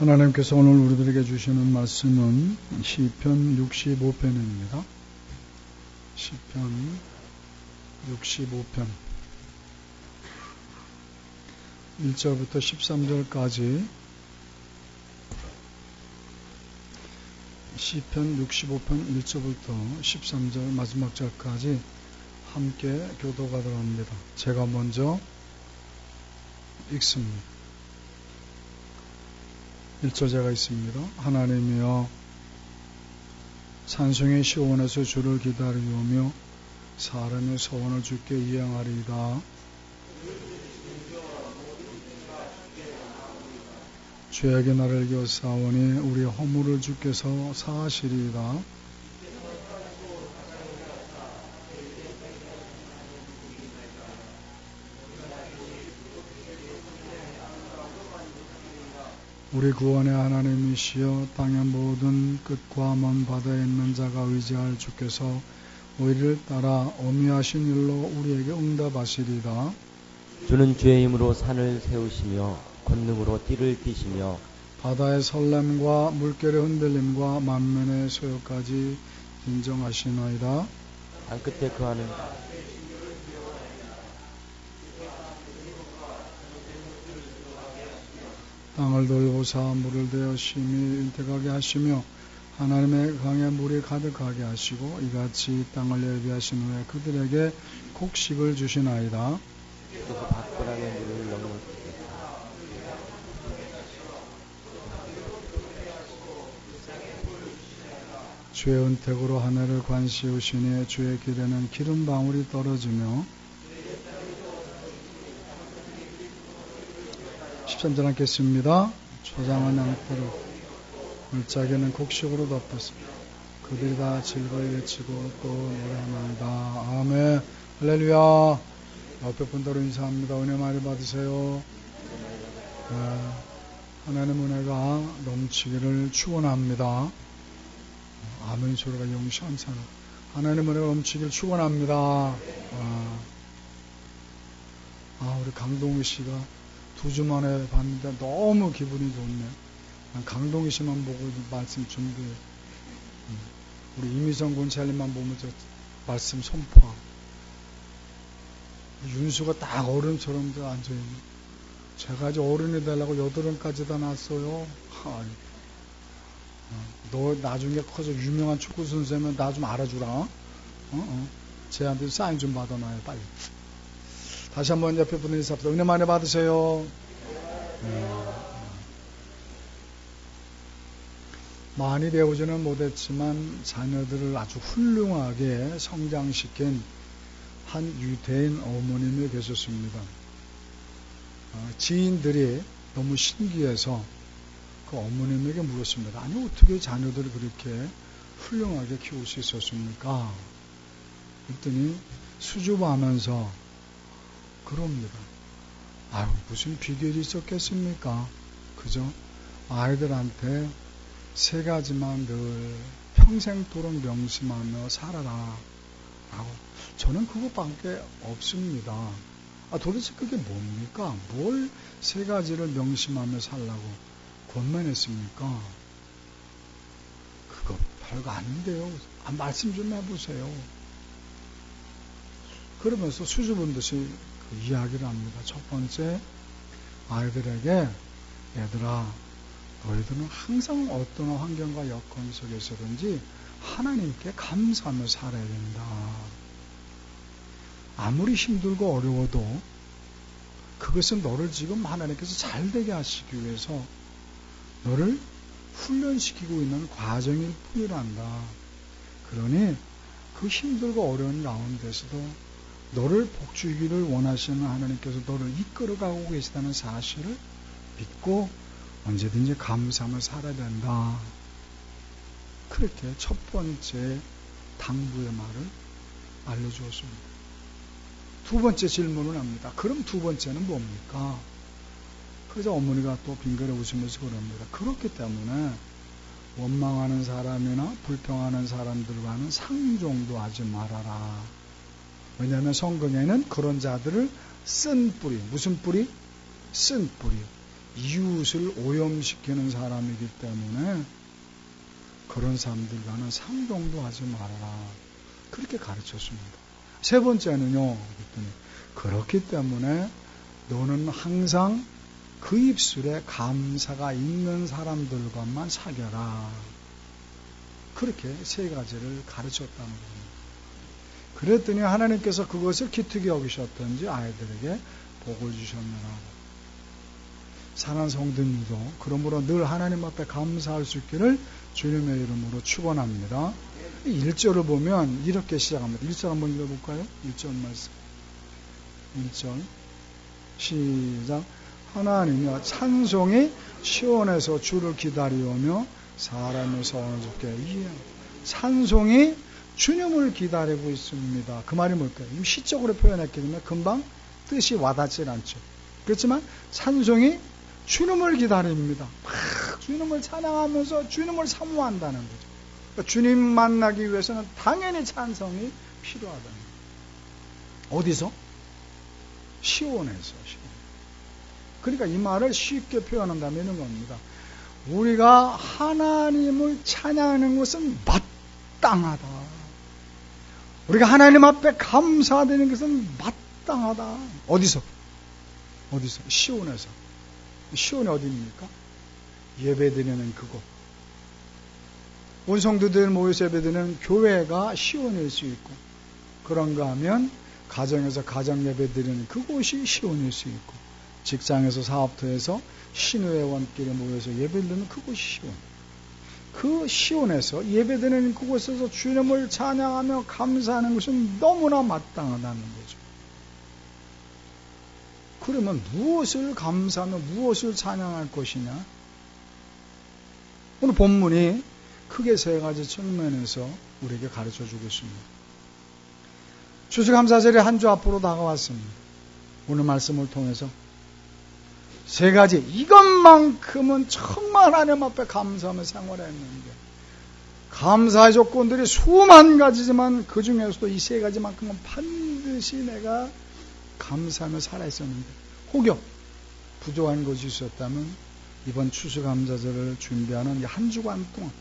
하나님께서 오늘 우리들에게 주시는 말씀은 시편 65편입니다. 시편 65편 1절부터 13절까지 시편 65편 1절부터 13절 마지막 절까지 함께 교도하도록 합니다. 제가 먼저 읽습니다. 1절제가 있습니다. 하나님이여 산성의 시온에서 주를 기다리오며 사람의 소원을 주께 이행하리이다. 죄악의 날을 겨사오니 우리 허물을 주께서 사하시리이다. 우리 구원의 하나님이시여 땅의 모든 끝과 먼 바다에 있는 자가 의지할 주께서 우리를 따라 어미하신 일로 우리에게 응답하시리이다. 주는 주의 힘으로 산을 세우시며 권능으로 띠를 띠시며 바다의 설렘과 물결의 흔들림과 만면의 소요까지 인정하시나이다. 땅끝에 거하는 땅을 돌보사 물을 대어 심히 일대가게 하시며 하나님의 강에 물이 가득하게 하시고 이같이 땅을 예비하신 후에 그들에게 곡식을 주시나이다. 그 밖바람의 물을 넘어뜨리겠다. 주의 은택으로 하늘을 관시우시니 주의 길에는 기름방울이 떨어지며 13절 읽겠습니다. 초장은 양떼로 물자기는 곡식으로 덮었습니다. 그들이 다 즐거이 외치고 또 노래합니다. 아멘. 할렐루야. 옆에 분들로 인사합니다. 은혜 많이 받으세요. 하나님 은혜가 넘치기를 축원합니다. 아멘 소리가 영시한sana. 하나님 은혜가 넘치기를 축원합니다. 우리 강동희 씨가 2주 만에 봤는데 너무 기분이 좋네. 강동희 씨만 보고 말씀 준비해. 우리 이미성 권사님만 보면 저 말씀 선포하고. 윤수가 딱 어른처럼 앉아있네. 제가 이제 어른이 되려고 8원까지 다 났어요. 너 나중에 커서 유명한 축구 선수면 나 좀 알아주라. 쟤한테 사인 좀 받아놔요, 빨리. 다시 한번 옆에 분들 인사합니다. 은혜 많이 받으세요. 많이 배우지는 못했지만 자녀들을 아주 훌륭하게 성장시킨 한 유대인 어머님이 계셨습니다. 지인들이 너무 신기해서 그 어머님에게 물었습니다. 아니 어떻게 자녀들을 그렇게 훌륭하게 키울 수 있었습니까? 그랬더니 수줍어하면서 그럽니다. 무슨 비결이 있었겠습니까? 그죠? 아이들한테 3가지만 늘 평생토록 명심하며 살아라. 저는 그것밖에 없습니다. 도대체 그게 뭡니까? 뭘 3가지를 명심하며 살라고 권면했습니까? 그거 별거 아닌데요. 말씀 좀 해보세요. 그러면서 수줍은 듯이 이야기를 합니다. 첫 번째, 아이들에게 얘들아, 너희들은 항상 어떤 환경과 여건 속에서든지 하나님께 감사하며 살아야 된다. 아무리 힘들고 어려워도 그것은 너를 지금 하나님께서 잘되게 하시기 위해서 너를 훈련시키고 있는 과정일 뿐이란다. 그러니 그 힘들고 어려운 가운데서도 너를 복주기를 원하시는 하나님께서 너를 이끌어가고 계시다는 사실을 믿고 언제든지 감사하며 살아야 된다. 그렇게 첫 번째 당부의 말을 알려주었습니다. 2번째 질문을 합니다. 그럼 2번째는 뭡니까? 그래서 어머니가 또 빙그레 웃으면서 그럽니다. 그렇기 때문에 원망하는 사람이나 불평하는 사람들과는 상종도 하지 말아라. 왜냐하면 성경에는 그런 자들을 쓴 뿌리, 무슨 뿌리? 쓴 뿌리, 이웃을 오염시키는 사람이기 때문에 그런 사람들과는 상종도 하지 말아라. 그렇게 가르쳤습니다. 세 번째는요, 그랬더니 그렇기 때문에 너는 항상 그 입술에 감사가 있는 사람들과만 사귀어라. 그렇게 세 가지를 가르쳤다는 겁니다. 그랬더니 하나님께서 그것을 기특히 여기셨던지 아이들에게 복을 주셨느라. 사랑하는 성도님도 그러므로 늘 하나님 앞에 감사할 수 있기를 주님의 이름으로 축원합니다. 1절을 보면 이렇게 시작합니다. 1절 한번 읽어볼까요? 1절 말씀. 1절 시작. 하나님이여 찬송이 시온에서 주를 기다리오며 사람의 소원을 줍게. 찬송이 주님을 기다리고 있습니다. 그 말이 뭘까요? 시적으로 표현했기 때문에 금방 뜻이 와닿질 않죠. 그렇지만 찬송이 주님을 기다립니다. 막 주님을 찬양하면서 주님을 사모한다는 거죠. 그러니까 주님 만나기 위해서는 당연히 찬송이 필요하다는 거예요. 어디서? 시온에서. 그러니까 이 말을 쉽게 표현한다면 이런 겁니다. 우리가 하나님을 찬양하는 것은 마땅하다. 우리가 하나님 앞에 감사드리는 것은 마땅하다. 어디서? 시온에서. 시온이 어디입니까? 예배드리는 그곳. 온 성도들 모여서 예배드리는 교회가 시온일 수 있고, 그런가 하면 가정에서 가정 예배드리는 그곳이 시온일 수 있고, 직장에서 사업터에서 신우회원끼리 모여서 예배드리는 그곳이 시온. 그 시온에서 예배드리는 그곳에서 주님을 찬양하며 감사하는 것은 너무나 마땅하다는 거죠. 그러면 무엇을 감사하며 무엇을 찬양할 것이냐? 오늘 본문이 크게 세 가지 측면에서 우리에게 가르쳐주고 있습니다. 추수감사절이 한 주 앞으로 다가왔습니다. 오늘 말씀을 통해서 세 가지, 이것만큼은 정말 하나님 앞에 감사하며 생활했는데, 감사의 조건들이 수만 가지지만 그 중에서도 이 세 가지만큼은 반드시 내가 감사하며 살아있었는데, 혹여 부족한 것이 있었다면 이번 추수감사절을 준비하는 한 주간 동안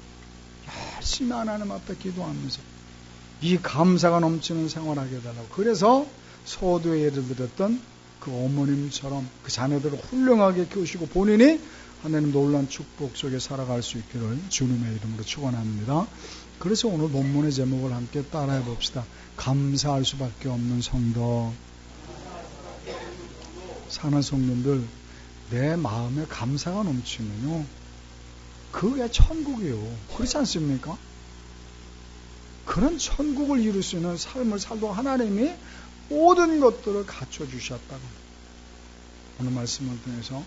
열심히 하나님 앞에 기도하면서 이 감사가 넘치는 생활하게 해달라고. 그래서 서두에 예를 들었던 그 어머님처럼 그 자녀들을 훌륭하게 키우시고 본인이 하나님 놀라운 축복 속에 살아갈 수 있기를 주님의 이름으로 축원합니다. 그래서 오늘 본문의 제목을 함께 따라해 봅시다. 감사할 수밖에 없는 성도. 사는 성도들, 내 마음에 감사가 넘치면요, 그게 천국이에요. 그렇지 않습니까? 그런 천국을 이룰 수 있는 삶을 살도록 하나님이 모든 것들을 갖춰주셨다고. 오늘 말씀을 통해서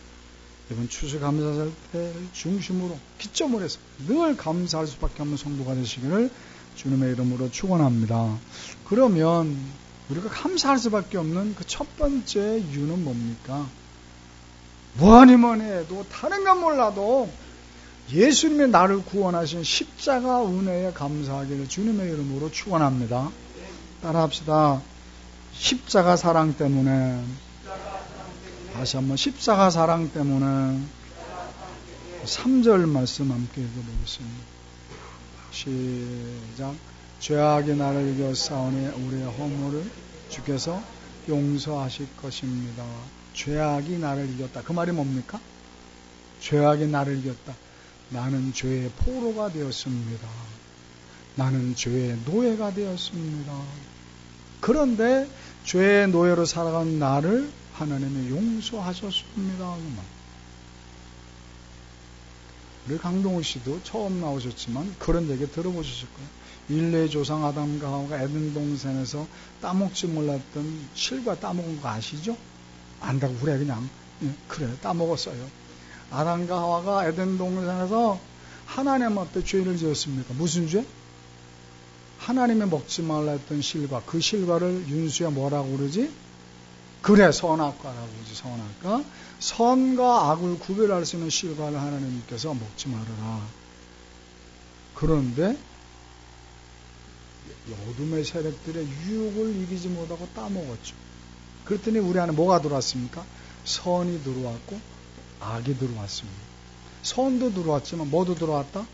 이번 추수감사절 때를 중심으로 기점을 해서 늘 감사할 수밖에 없는 성도가 되시기를 주님의 이름으로 축원합니다. 그러면 우리가 감사할 수밖에 없는 그 첫 번째 이유는 뭡니까? 뭐니 해도 다른 건 몰라도 예수님이 나를 구원하신 십자가 은혜에 감사하기를 주님의 이름으로 축원합니다. 따라합시다. 십자가 사랑 때문에. 다시 한번 십자가 사랑 때문에. 3절 말씀 함께 읽어보겠습니다. 시작. 죄악이 나를 이겨싸우니 우리의 허물을 주께서 용서하실 것입니다. 죄악이 나를 이겼다. 그 말이 뭡니까? 죄악이 나를 이겼다. 나는 죄의 포로가 되었습니다. 나는 죄의 노예가 되었습니다. 그런데 죄의 노예로 살아간 나를 하나님이 용서하셨습니다. 우리 강동우 씨도 처음 나오셨지만 그런 얘기 들어보셨을 거예요. 인류의 조상 아담과 하와가 에덴 동산에서 따먹지 몰랐던 실과 따먹은 거 아시죠? 안다고 그래 그냥 그래 따먹었어요. 아담과 하와가 에덴 동산에서 하나님 앞에 죄를 지었습니까? 무슨 죄? 하나님이 먹지 말라 했던 실과, 그 실과를 윤수야 뭐라고 그러지? 그래 선악과라고 그러지. 선악과. 선과 악을 구별할 수 있는 실과를 하나님께서 먹지 말아라. 그런데 어둠의 세력들의 유혹을 이기지 못하고 따먹었죠. 그랬더니 우리 안에 뭐가 들어왔습니까? 선이 들어왔고 악이 들어왔습니다. 선도 들어왔지만 뭐도 들어왔다?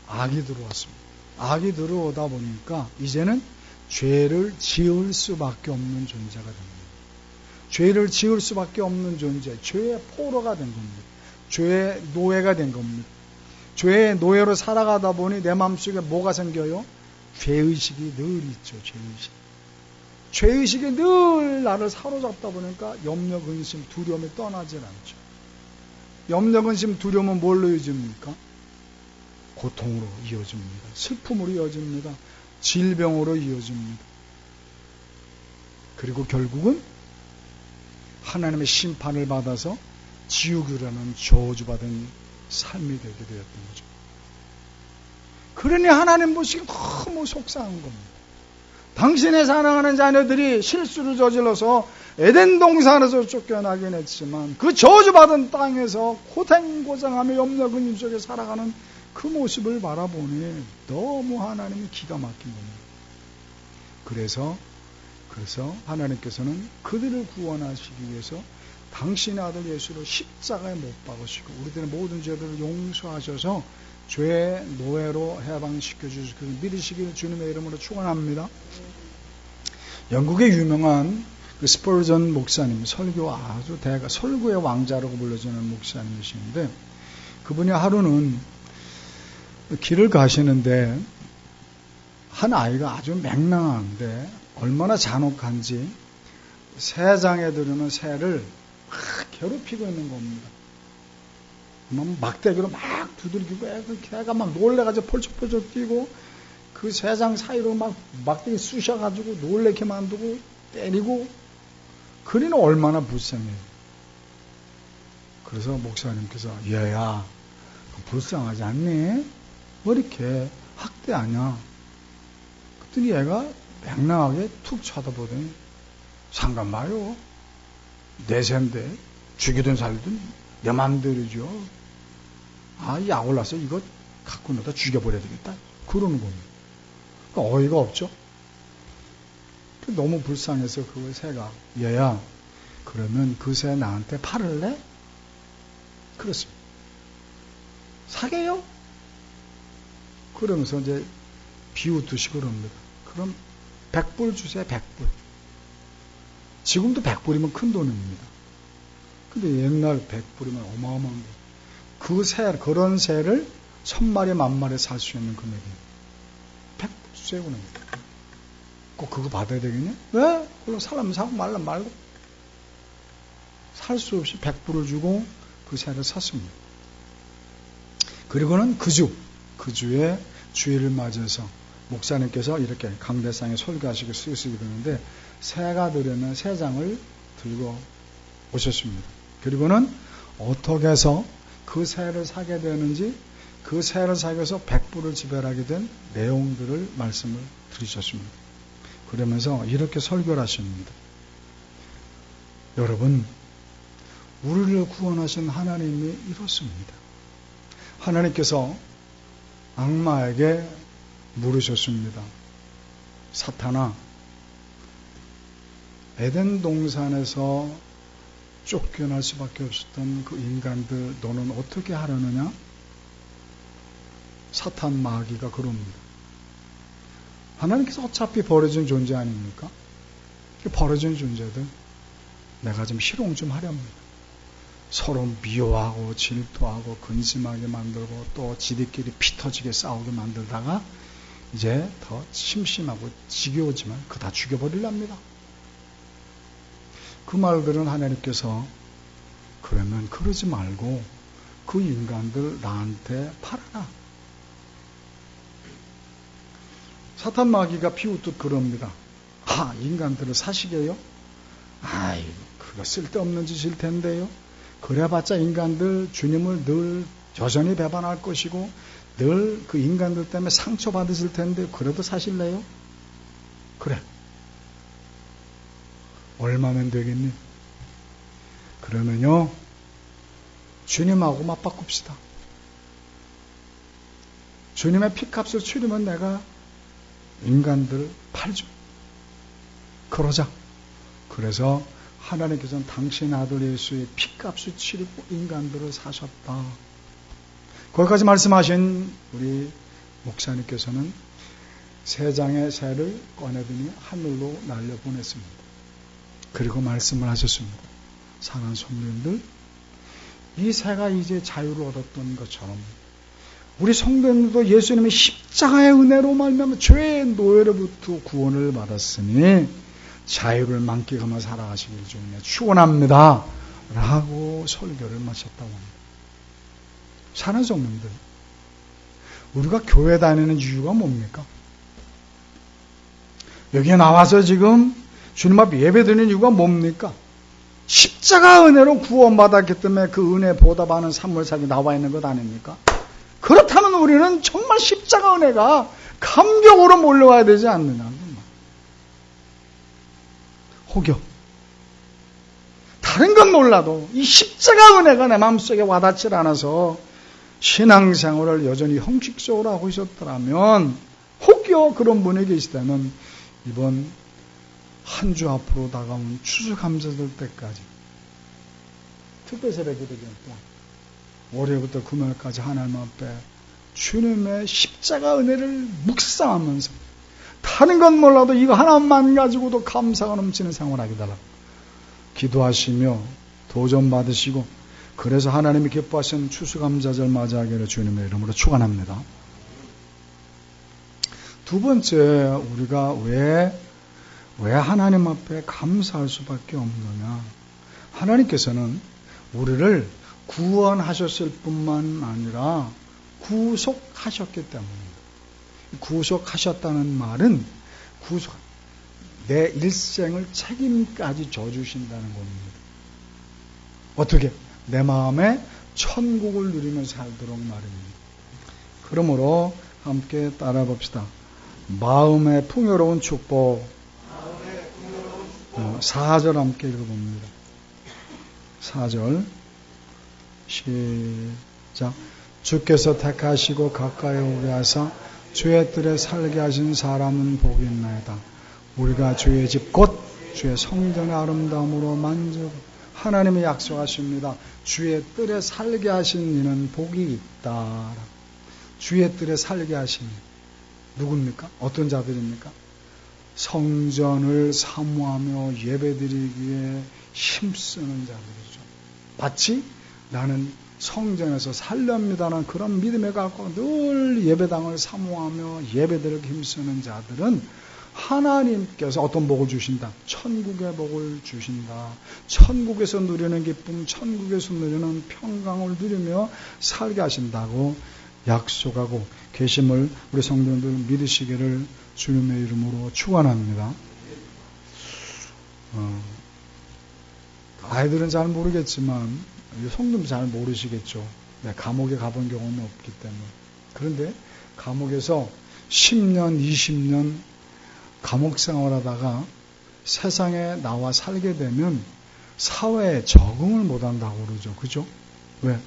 악이 들어왔습니다. 악이 들어오다 보니까 이제는 죄를 지을 수밖에 없는 존재가 됩니다. 죄를 지을 수밖에 없는 존재, 죄의 포로가 된 겁니다. 죄의 노예가 된 겁니다. 죄의 노예로 살아가다 보니 내 마음속에 뭐가 생겨요? 죄의식이 늘 있죠. 죄의식. 죄의식이 늘 나를 사로잡다 보니까 염려, 근심, 두려움이 떠나질 않죠. 염려, 근심, 두려움은 뭘로 이어집니까? 고통으로 이어집니다. 슬픔으로 이어집니다. 질병으로 이어집니다. 그리고 결국은 하나님의 심판을 받아서 지옥이라는 저주받은 삶이 되게 되었던 거죠. 그러니 하나님 보시기 너무 속상한 겁니다. 당신의 사랑하는 자녀들이 실수를 저질러서 에덴 동산에서 쫓겨나긴 했지만 그 저주받은 땅에서 고생고생하며 염려 근심 속에 살아가는 그 모습을 바라보니 너무 하나님이 기가 막힌 겁니다. 그래서 하나님께서는 그들을 구원하시기 위해서 당신의 아들 예수를 십자가에 못 박으시고 우리들의 모든 죄들을 용서하셔서 죄의 노예로 해방시켜 주시고 믿으시기를 주님의 이름으로 축원합니다. 영국의 유명한 그 스펄전 목사님, 설교 아주 설교의 왕자라고 불려지는 목사님이신데 그분이 하루는 길을 가시는데 한 아이가 아주 맹랑한데 얼마나 잔혹한지 새장에 들으는 새를 막 괴롭히고 있는 겁니다. 막대기로 막 두들기고 애가 막 놀래가지고 펄쩍펄쩍 뛰고 그 새장 사이로 막 막대기 쑤셔가지고 놀래게 만들고 때리고 그리는 얼마나 불쌍해요. 그래서 목사님께서 얘야 불쌍하지 않니? 왜 이렇게 학대하냐? 그랬더니 얘가 맹랑하게 툭 쳐다보더니 상관 마요. 내 새인데 죽이든 살든 내 맘대로죠. 약 올라서 이거 갖고 넣다 죽여버려야 되겠다. 그러는 겁니다. 그러니까 어이가 없죠. 너무 불쌍해서 그 새가 얘야 그러면 그 새 나한테 팔을래? 그렇습니다. 사게요? 그러면서 이제 비웃듯이 그럽니다. 그럼 100불 주세요. 100불. 지금도 100불이면 큰 돈입니다. 근데 옛날 100불이면 어마어마한 거. 그 새, 그런 새를 1000마리, 10,000마리 살 수 있는 금액입니다. 100불 주세요. 꼭 그거 받아야 되겠냐? 왜? 그럼 사람 사고 말란 말고. 살 수 없이 100불을 주고 그 새를 샀습니다. 그리고는 그 주에 주일을 맞이해서 목사님께서 이렇게 강대상에 설교하시고 쓰시게 되는데 새가 들으면 새장을 들고 오셨습니다. 그리고는 어떻게 해서 그 새를 사게 되는지 그 새를 사기 위해서 100불을 지불하게 된 내용들을 말씀을 드리셨습니다. 그러면서 이렇게 설교를 하십니다. 여러분, 우리를 구원하신 하나님이 이렇습니다. 하나님께서 악마에게 물으셨습니다. 사탄아, 에덴 동산에서 쫓겨날 수밖에 없었던 그 인간들 너는 어떻게 하려느냐? 사탄 마귀가 그럽니다. 하나님께서 어차피 버려진 존재 아닙니까? 버려진 존재들 내가 좀 희롱 좀 하렵니다. 서로 미워하고 질투하고 근심하게 만들고 또 지들끼리 피 터지게 싸우게 만들다가 이제 더 심심하고 지겨우지만 그거 다 죽여버리랍니다. 그 말들은 하나님께서 그러면 그러지 말고 그 인간들 나한테 팔아라. 사탄 마귀가 비웃듯 그럽니다. 인간들을 사시게요? 그거 쓸데없는 짓일 텐데요. 그래봤자 인간들 주님을 늘 여전히 배반할 것이고 늘 그 인간들 때문에 상처받으실 텐데 그래도 사실래요? 그래. 얼마면 되겠니? 그러면요 주님하고 맞바꿉시다. 주님의 피값을 치르면 내가 인간들 팔죠. 그러자. 그래서 하나님께서는 당신 아들 예수의 피값을 치르고 인간들을 사셨다. 거기까지 말씀하신 우리 목사님께서는 세 장의 새를 꺼내더니 하늘로 날려보냈습니다. 그리고 말씀을 하셨습니다. 사랑하는 성도님들, 이 새가 이제 자유를 얻었던 것처럼 우리 성도님들도 예수님의 십자가의 은혜로 말미암아 죄의 노예로부터 구원을 받았으니 자유를 만끽하며 살아가시길 주님에 축원합니다 라고 설교를 마쳤다고 합니다. 사랑하는 성도님들, 우리가 교회 다니는 이유가 뭡니까? 여기에 나와서 지금 주님 앞에 예배드리는 이유가 뭡니까? 십자가 은혜로 구원받았기 때문에 그 은혜 보답하는 산물상이 나와 있는 것 아닙니까? 그렇다면 우리는 정말 십자가 은혜가 감격으로 몰려와야 되지 않느냐. 혹여 다른 건 몰라도 이 십자가 은혜가 내 마음속에 와닿지 않아서 신앙생활을 여전히 형식적으로 하고 있었더라면, 혹여 그런 분이 계시다면 이번 한 주 앞으로 다가온 추수감사절 때까지 특별세례 기도 동안 월요일부터 금요일까지 하나님 앞에 주님의 십자가 은혜를 묵상하면서 다른 건 몰라도 이거 하나만 가지고도 감사가 넘치는 생활하게 달라고 기도하시며 도전 받으시고, 그래서 하나님이 기뻐하시는 추수감사절 맞이하기를 주님의 이름으로 축원합니다. 두 번째, 우리가 왜 하나님 앞에 감사할 수밖에 없느냐. 하나님께서는 우리를 구원하셨을 뿐만 아니라 구속하셨기 때문입니다. 구속하셨다는 말은 내 일생을 책임까지 져주신다는 겁니다. 어떻게? 내 마음에 천국을 누리며 살도록 말입니다. 그러므로 함께 따라 봅시다. 마음의 풍요로운 축복. 4절 함께 읽어봅니다. 4절 시작. 주께서 택하시고 가까이 오게 하사 주의 뜰에 살게 하신 사람은 복이 있나이다. 우리가 주의 집 곧 주의 성전의 아름다움으로 만족. 하나님이 약속하십니다. 주의 뜰에 살게 하신 이는 복이 있다. 주의 뜰에 살게 하신 누굽니까? 어떤 자들입니까? 성전을 사모하며 예배드리기에 힘쓰는 자들이죠. 마치 나는 성전에서 살렵니다라는 그런 믿음에 갖고 늘 예배당을 사모하며 예배드리기 힘쓰는 자들은 하나님께서 어떤 복을 주신다? 천국의 복을 주신다. 천국에서 누리는 기쁨, 천국에서 누리는 평강을 누리며 살게 하신다고 약속하고 계심을 우리 성도님들 믿으시기를 주님의 이름으로 축원합니다. 아이들은 잘 모르겠지만 성도님 잘 모르시겠죠. 감옥에 가본 경험이 없기 때문에. 그런데 감옥에서 10년, 20년 감옥 생활하다가 세상에 나와 살게 되면 사회에 적응을 못한다고 그러죠. 그죠? 왜?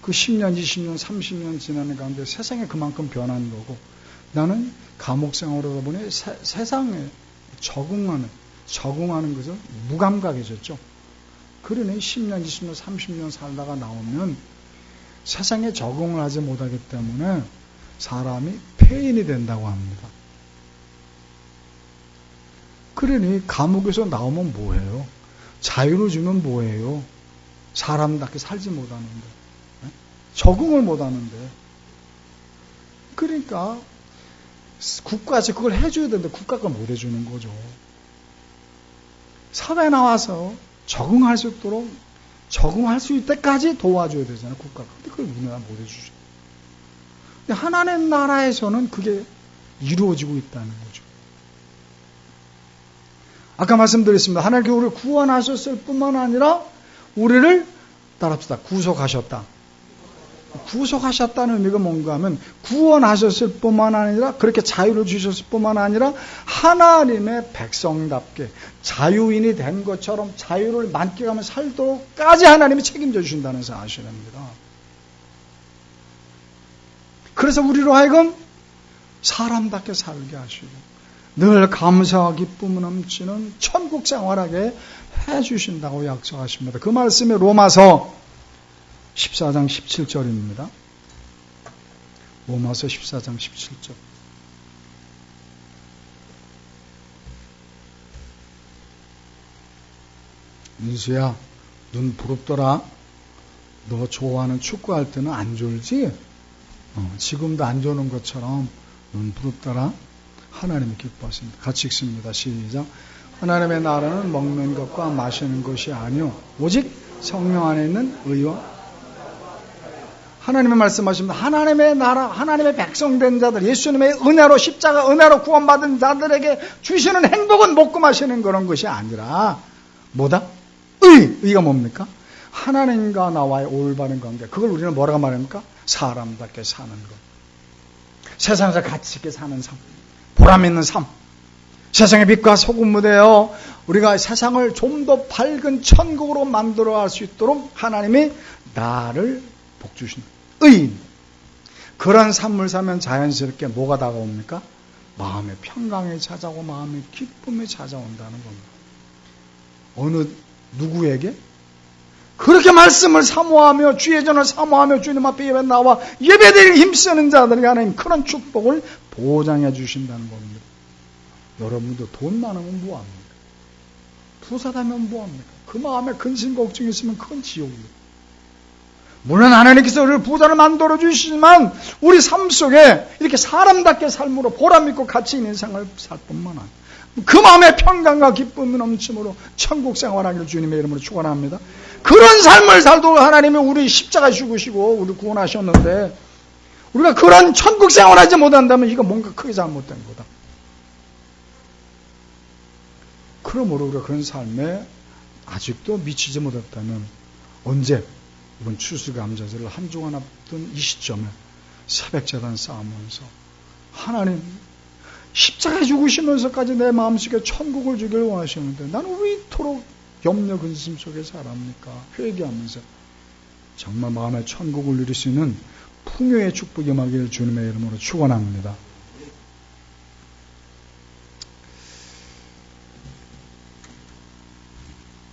그 10년, 20년, 30년 지나는 가운데 세상에 그만큼 변한 거고, 나는 감옥 생활하다 보니 세상에 적응하는 것을 무감각해졌죠. 그러니 10년, 20년, 30년 살다가 나오면 세상에 적응을 하지 못하기 때문에 사람이 폐인이 된다고 합니다. 그러니 감옥에서 나오면 뭐해요? 자유를 주면 뭐해요? 사람답게 살지 못하는데, 적응을 못하는데. 그러니까 국가에서 그걸 해줘야 되는데 국가가 못 해주는 거죠. 사회에 나와서 적응할 수 있도록, 적응할 수 있을 때까지 도와줘야 되잖아요, 국가가. 근데 그걸 우리나라 못 해주죠. 근데 하나님 나라에서는 그게 이루어지고 있다는 거죠. 아까 말씀드렸습니다. 하나님께서 우리를 구원하셨을 뿐만 아니라 우리를 따라합시다. 구속하셨다. 구속하셨다는 의미가 뭔가 하면 구원하셨을 뿐만 아니라 그렇게 자유를 주셨을 뿐만 아니라 하나님의 백성답게 자유인이 된 것처럼 자유를 만끽하며 살도록까지 하나님이 책임져 주신다는 것을 아셔야 됩니다. 그래서 우리로 하여금 사람답게 살게 하시고 늘 감사와 기쁨을 넘치는 천국 생활하게 해주신다고 약속하십니다. 그 말씀이 로마서 14장 17절입니다. 로마서 14장 17절. 민수야, 눈 부럽더라. 너 좋아하는 축구할 때는 안 졸지? 지금도 안 조는 것처럼 눈 부럽더라. 하나님이 기뻐하십니다. 같이 읽습니다. 시작. 하나님의 나라는 먹는 것과 마시는 것이 아니요 오직 성령 안에 있는 의와 하나님의 말씀하십니다. 하나님의 나라, 하나님의 백성된 자들, 예수님의 은혜로 십자가 은혜로 구원받은 자들에게 주시는 행복은 먹고 마시는 그런 것이 아니라 뭐다? 의가 뭡니까? 하나님과 나와의 올바른 관계. 그걸 우리는 뭐라고 말합니까? 사람답게 사는 것. 세상에서 가치 있게 사는 삶. 보람 있는 삶. 세상의 빛과 소금이 되어 우리가 세상을 좀 더 밝은 천국으로 만들어갈 수 있도록 하나님이 나를 복주신 의인. 그런 삶을 살면 자연스럽게 뭐가 다가옵니까? 마음의 평강이 찾아오고 마음의 기쁨이 찾아온다는 겁니다. 어느 누구에게? 그렇게 말씀을 사모하며 주의 전을 사모하며 주님 앞에 예배 나와 예배드리기 힘쓰는 자들에게 하나님 그런 축복을 보장해 주신다는 겁니다. 여러분도 돈 많으면 뭐합니까? 부자되면 뭐합니까? 그 마음에 근심 걱정이 있으면 그건 지옥입니다. 물론 하나님께서 우리를 부자를 만들어 주시지만 우리 삶 속에 이렇게 사람답게 삶으로 보람있고 가치 있는 생활을 살 뿐만 아니라 그 마음의 평강과 기쁨이 넘침으로 천국 생활하기를 주님의 이름으로 축원합니다. 그런 삶을 살도록 하나님이 우리 십자가 죽으시고 우리 구원하셨는데 우리가 그런 천국 생활하지 못한다면 이거 뭔가 크게 잘못된 거다. 그러므로 우리가 그런 삶에 아직도 미치지 못했다면 언제 이번 추수감사절을 한 주간 앞둔 이 시점에 새벽제단 쌓으면서 하나님 십자가에 죽으시면서까지 내 마음속에 천국을 주기를 원하셨는데 나는 왜 이토록 염려 근심 속에 살합니까? 회개하면서 정말 마음의 천국을 누릴 수 있는 풍요의 축복이 임하기를 주님의 이름으로 축원합니다.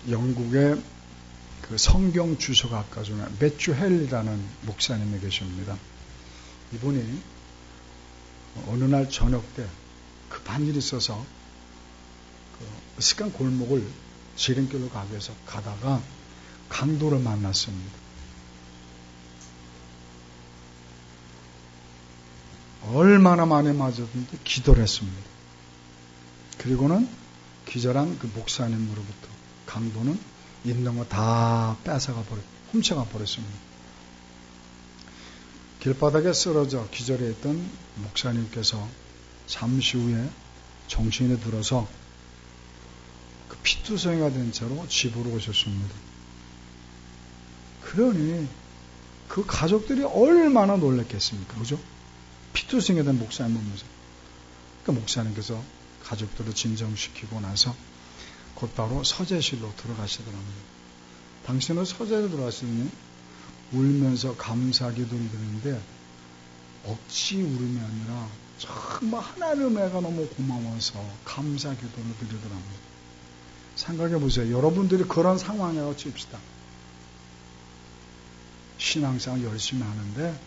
영국의 그 성경 주석학과 중에 매튜 헬리라는 목사님이 계십니다. 이분이 어느 날 저녁 때 급한 일이 있어서 그 으슥한 골목을 지름길로 가기 위해서 가다가 강도를 만났습니다. 얼마나 많이 맞았는데 기도를 했습니다. 그리고는 기절한 그 목사님으로부터 강도는 있는 거 다 훔쳐가 버렸습니다. 길바닥에 쓰러져 기절해 있던 목사님께서 잠시 후에 정신이 들어서 그 피투성이가 된 채로 집으로 오셨습니다. 그러니 그 가족들이 얼마나 놀랐겠습니까? 그죠? 피투성이 된 목사님 보면서. 그 목사님께서 가족들을 진정시키고 나서 곧바로 서재실로 들어가시더랍니다. 당신은 서재로 들어가시더니 울면서 감사 기도를 드리는데 억지 울음이 아니라 정말 하나님의 은혜가 너무 고마워서 감사 기도를 드리더랍니다. 생각해 보세요. 여러분들이 그런 상황이라고 칩시다. 신앙생활 열심히 하는데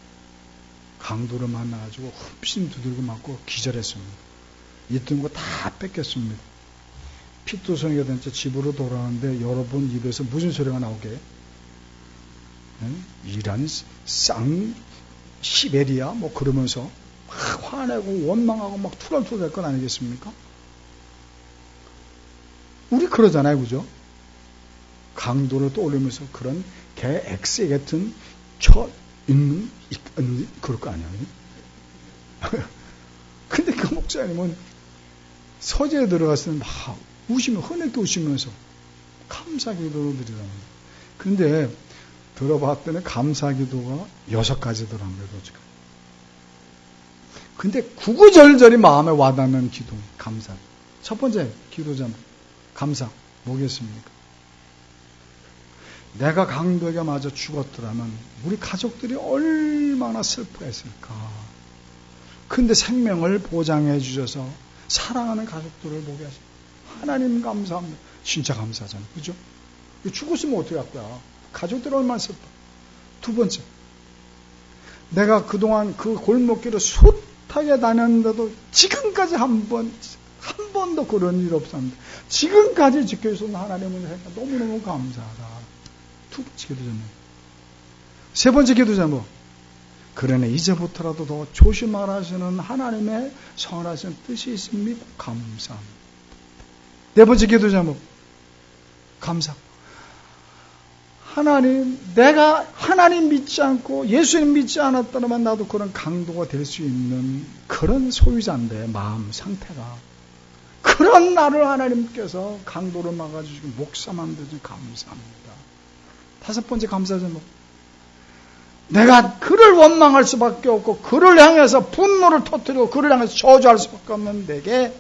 강도를 만나가지고 흡신 두들겨 맞고 기절했습니다. 있던 거 다 뺏겼습니다. 피투성이가 된 채 집으로 돌아가는데 여러분 입에서 무슨 소리가 나오게? 이란 쌍 시베리아 뭐 그러면서 막 화내고 원망하고 막 투덜투덜 될 건 아니겠습니까? 우리 그러잖아요, 그죠? 강도를 떠올리면서 그런 개 엑스 같은 있는 그럴 거 아니야? 근데 그 목사님은 서재에 들어갔을 때 막 우시며 흐느끼 우시면서 감사 기도를 드리랍니다. 그런데 들어봤더니 감사 기도가 6가지더랍니다. 근데 구구절절이 마음에 와닿는 기도, 감사. 첫 번째 기도잖아요. 감사. 뭐겠습니까? 내가 강도에게 맞아 죽었더라면 우리 가족들이 얼마나 슬퍼했을까. 근데 생명을 보장해 주셔서 사랑하는 가족들을 보게 하시고 하나님 감사합니다. 진짜 감사하잖아요. 그죠? 죽었으면 어떻게 할 거야? 가족들 얼마나 슬퍼. 두 번째, 내가 그동안 그 골목길을 숱하게 다녔는데도 지금까지 한 번도 그런 일 없었는데 지금까지 지켜주신 하나님을 너무너무 감사하다. 두 번째 기도 제목. 세 번째 기도 제목. 그러네 이제부터라도 더 조심하라 하시는 하나님의 선하신 뜻이 있습니다. 감사합니다. 네 번째 기도 제목. 감사. 하나님, 내가 하나님 믿지 않고 예수님 믿지 않았다면 나도 그런 강도가 될 수 있는 그런 소유자인데 마음 상태가 그런 나를 하나님께서 강도를 막아주시고 목사 만들어주시니 감사합니다. 다섯 번째 감사 제목. 내가 그를 원망할 수밖에 없고 그를 향해서 분노를 터뜨리고 그를 향해서 저주할 수밖에 없는 내게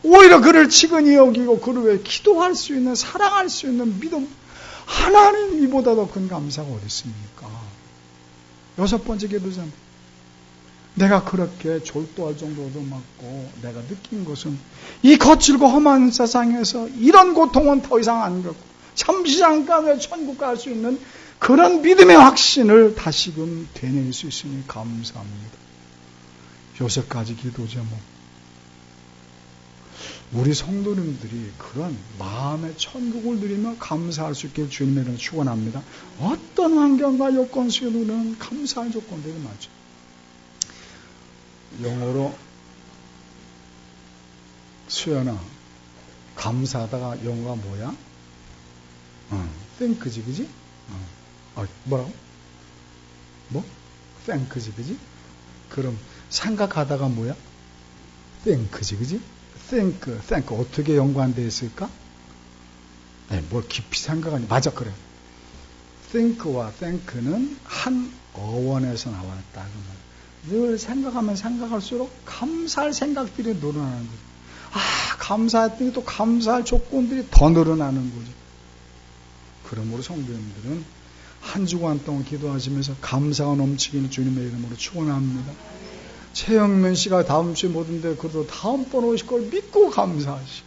오히려 그를 치근히 여기고 그를 위해 기도할 수 있는 사랑할 수 있는 믿음 하나님 이보다 더 큰 감사가 어디 있습니까? 여섯 번째 기도 제목. 내가 그렇게 졸도할 정도도 맞고 내가 느낀 것은 이 거칠고 험한 세상에서 이런 고통은 더 이상 안 겪고 잠시 잠깐의 천국 갈 수 있는 그런 믿음의 확신을 다시금 되뇌일 수 있으니 감사합니다. 여섯 가지 기도 제목. 우리 성도님들이 그런 마음의 천국을 누리며 감사할 수 있게 주님의 이름으로 축원합니다. 어떤 환경과 요건 속에는 감사할 조건들이 많죠. 영어로 수연아 감사하다가 영어가 뭐야? thank지 그지? 뭐라고? 뭐? thank지 그지? 그럼 생각하다가 뭐야? thank지 그지? think 어떻게 연관되어 있을까? 뭘 깊이 생각하니 맞아 그래. think와 thank는 한 어원에서 나왔다. 늘 생각하면 생각할수록 감사할 생각들이 늘어나는 거죠. 감사했더니 또 감사할 조건들이 더 늘어나는 거죠. 그러므로 성도님들은 한 주간 동안 기도하시면서 감사가 넘치기를 주님의 이름으로 축원합니다. 최영면 씨가 다음 주에 못 온데 그래도 다음번 오실 걸 믿고 감사하시고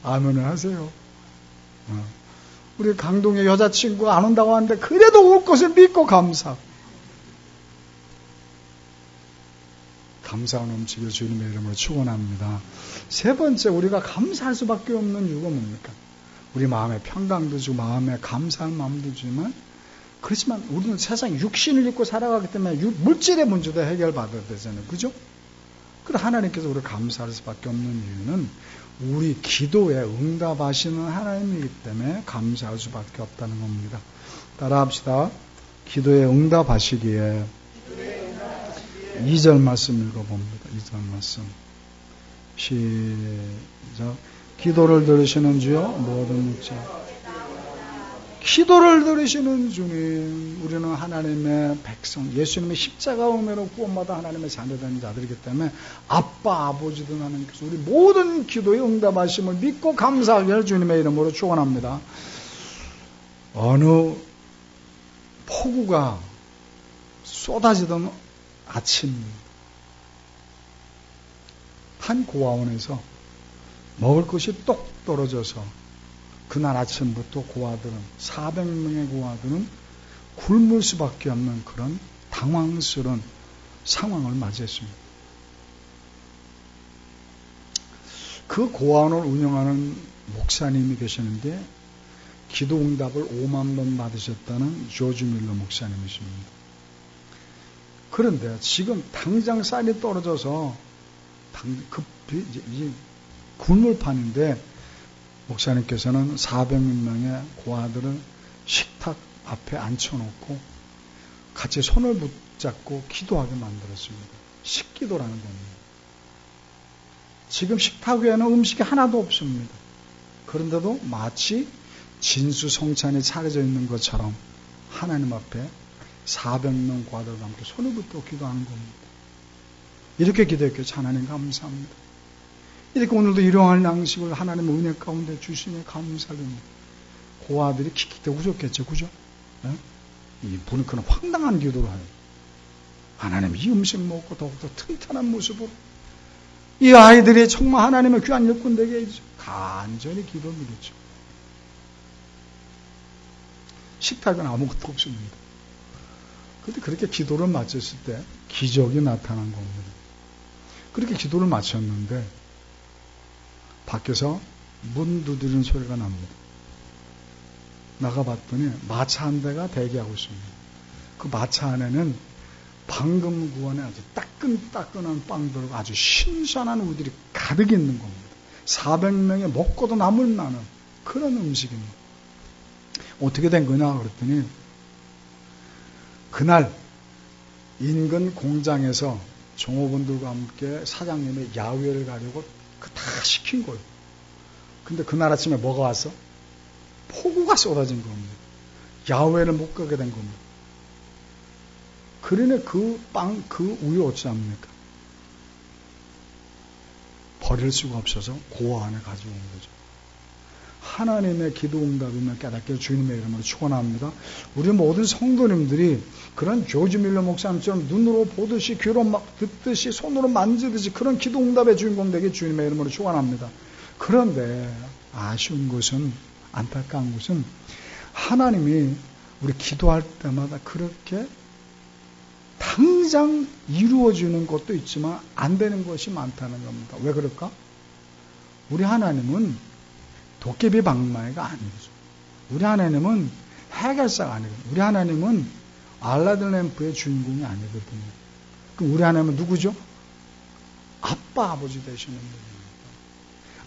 아멘을 하세요. 우리 강동의 여자친구가 안 온다고 하는데 그래도 올 것을 믿고 감사하고 감사가 넘치기를 주님의 이름으로 축원합니다. 세 번째 우리가 감사할 수밖에 없는 이유가 뭡니까? 우리 마음에 평강도 주고 마음에 감사한 마음도 주지만 그렇지만 우리는 세상 육신을 입고 살아가기 때문에 물질의 문제도 해결받아야 되잖아요. 그죠? 그래서 하나님께서 우리를 감사할 수밖에 없는 이유는 우리 기도에 응답하시는 하나님이기 때문에 감사할 수밖에 없다는 겁니다. 따라합시다. 기도에 응답하시기에 2절 말씀 읽어봅니다. 2절 말씀. 시작. 기도를 들으시는 주여 모든 묵자. 기도를 들으시는 주님, 우리는 하나님의 백성, 예수님의 십자가 은혜로 구원받아 하나님의 자녀된 자들이기 때문에 아빠, 아버지든 하나님께서 우리 모든 기도에 응답하심을 믿고 감사하기를 주님의 이름으로 축원합니다. 어느 폭우가 쏟아지던 아침, 한 고아원에서 먹을 것이 똑 떨어져서 그날 아침부터 고아들은 400명의 고아들은 굶을 수밖에 없는 그런 당황스러운 상황을 맞이했습니다. 그 고아원을 운영하는 목사님이 계시는데 기도 응답을 5만 번 받으셨다는 조지 밀러 목사님이십니다. 그런데 지금 당장 쌀이 떨어져서 굶을 판인데 목사님께서는 400명의 고아들을 식탁 앞에 앉혀놓고 같이 손을 붙잡고 기도하게 만들었습니다. 식기도라는 겁니다. 지금 식탁 위에는 음식이 하나도 없습니다. 그런데도 마치 진수성찬이 차려져 있는 것처럼 하나님 앞에 400명 고아들과 함께 손을 붙들고 기도하는 겁니다. 이렇게 기도했겠죠. 하나님 감사합니다. 이렇게 오늘도 이러한 양식을 하나님의 은혜 가운데 주시니 감사드립니다. 고아들이 킥킥대 웃었겠죠. 그죠? 네? 이분은 그런 황당한 기도를 해요. 하나님 이 음식 먹고 더욱더 튼튼한 모습으로 이 아이들이 정말 하나님의 귀한 일꾼 되게 해주죠. 간절히 기도드리죠. 식탁은 아무것도 없습니다. 그런데 그렇게 기도를 마쳤을 때 기적이 나타난 겁니다. 그렇게 기도를 마쳤는데 밖에서 문 두드리는 소리가 납니다. 나가봤더니 마차 한 대가 대기하고 있습니다. 그 마차 안에는 방금 구원에 아주 따끈따끈한 빵들과 아주 신선한 우들이 가득 있는 겁니다. 400명의 먹고도 남을 나는 그런 음식입니다. 어떻게 된 거냐 그랬더니 그날 인근 공장에서 종업원들과 함께 사장님의 야외를 가려고 다 시킨 거예요. 근데 그날 아침에 뭐가 왔어? 폭우가 쏟아진 겁니다. 야외를 못 가게 된 겁니다. 그러니 그 빵, 그 우유 어찌합니까? 버릴 수가 없어서 고아 안에 가져온 거죠. 하나님의 기도 응답이면 깨닫게 주님의 이름으로 축원합니다. 우리 모든 성도님들이 그런 조지 밀러 목사님처럼 눈으로 보듯이 귀로 막 듣듯이 손으로 만지듯이 그런 기도 응답의 주인공 되게 주님의 이름으로 축원합니다. 그런데 아쉬운 것은 안타까운 것은 하나님이 우리 기도할 때마다 그렇게 당장 이루어지는 것도 있지만 안 되는 것이 많다는 겁니다. 왜 그럴까? 우리 하나님은 도깨비 방망이가 아니죠. 우리 하나님은 해결사가 아니거든요. 우리 하나님은 알라딘 램프의 주인공이 아니거든요. 그럼 우리 하나님은 누구죠? 아빠 아버지 되시는 분입니다.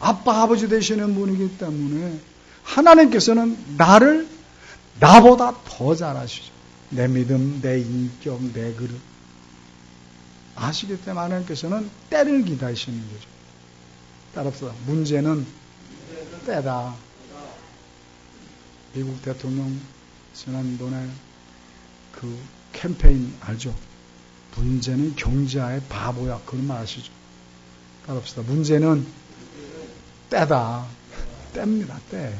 아빠 아버지 되시는 분이기 때문에 하나님께서는 나를 나보다 더 잘 아시죠. 내 믿음, 내 인격, 내 그릇 아시기 때문에 하나님께서는 때를 기다리시는 거죠. 따라서 문제는 때다. 미국 대통령 지난번에 그 캠페인 알죠? 문제는 경제하의 바보야. 그런 말 아시죠? 따라합시다. 문제는 때다. 때입니다. 때.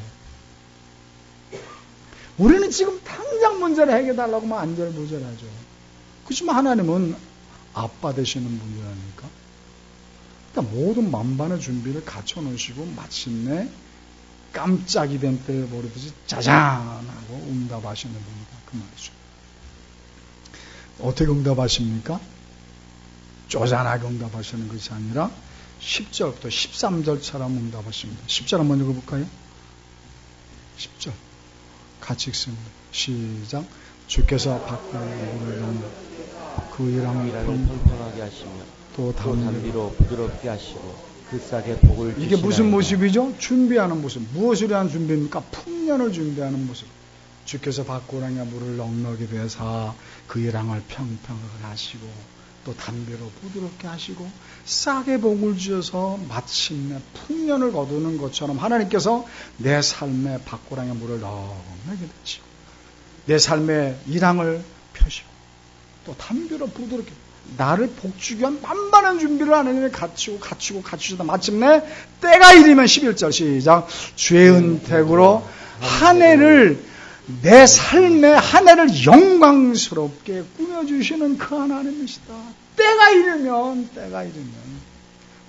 우리는 지금 당장 문제를 해결해달라고 하면 안절부절하죠. 그렇지만 하나님은 아빠 되시는 분이라니까. 그러니까 모든 만반의 준비를 갖춰놓으시고 마침내 깜짝이 된 때를 모르듯이 짜잔 하고 응답하시는 분이다. 그 말이죠. 어떻게 응답하십니까? 쪼잔하게 응답하시는 것이 아니라 10절부터 13절처럼 응답하십니다. 10절 한번 읽어볼까요? 10절 같이 읽습니다. 시작. 주께서 밖에 물을 넣는 그 이랑을 평평하게 하시며 또 담비로 부드럽게 하시고 그 싹에 복을 주시나이다. 이게 무슨 모습이죠? 준비하는 모습. 무엇을 위한 준비입니까? 풍년을 준비하는 모습. 주께서 밭고랑에 물을 넉넉히 대사 그 이랑을 평평하게 하시고 또 담비로 부드럽게 하시고 싹에 복을 주셔서 마침내 풍년을 거두는 것처럼 하나님께서 내 삶에 밭고랑에 물을 넉넉히 대시고 내 삶에 이랑을 펴시고 또 담비로 부드럽게 나를 복주기 위한 만반한 준비를 하나님이 갖추시다 마침내 때가 이르면 11절 시작. 주의 은택으로 한 해를 내 삶의 한 해를 영광스럽게 꾸며주시는 그 하나님이시다. 때가 이르면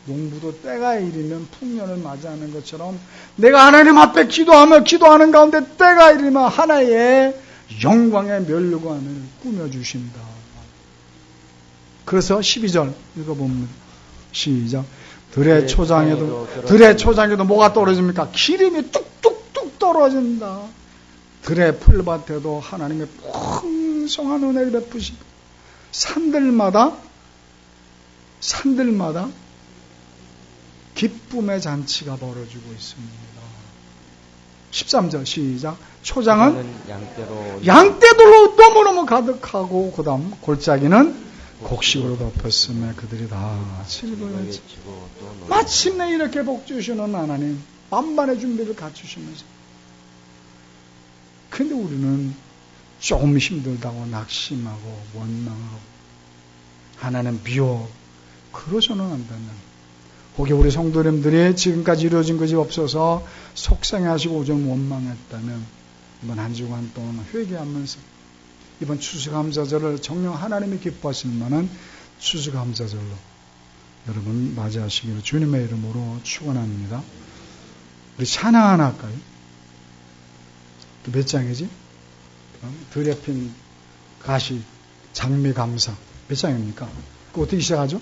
농부도 때가 이르면 풍년을 맞이하는 것처럼 내가 하나님 앞에 기도하는 가운데 때가 이르면 하나의 영광의 멸류관을 꾸며주신다. 그래서 12절 읽어봅니다. 시작. 들의 초장에도 뭐가 떨어집니까? 기름이 뚝뚝뚝 떨어진다. 들의 풀밭에도 하나님의 풍성한 은혜를 베푸시고 산들마다 기쁨의 잔치가 벌어지고 있습니다. 13절 시작. 초장은 양떼들로 너무너무 가득하고 그 다음 골짜기는 곡식으로 덮었으며 그들이 다 즐거워했지. 마침내 이렇게 복주시는 하나님 만반의 준비를 갖추시면서 근데 우리는 조금 힘들다고 낙심하고 원망하고 하나님 미워 그러서는 안 된다. 혹시 우리 성도님들이 지금까지 이루어진 것이 없어서 속상해하시고 좀 원망했다면 이번 한 주간 동안 회개하면서 이번 추수감사절을 정녕 하나님이 기뻐하실 만한 추수감사절로 여러분 맞이하시기를 주님의 이름으로 축원합니다. 우리 찬양 하나 할까요? 또 몇 장이지? 드레핀 가시 장미 감사 몇 장입니까? 그 어떻게 시작하죠?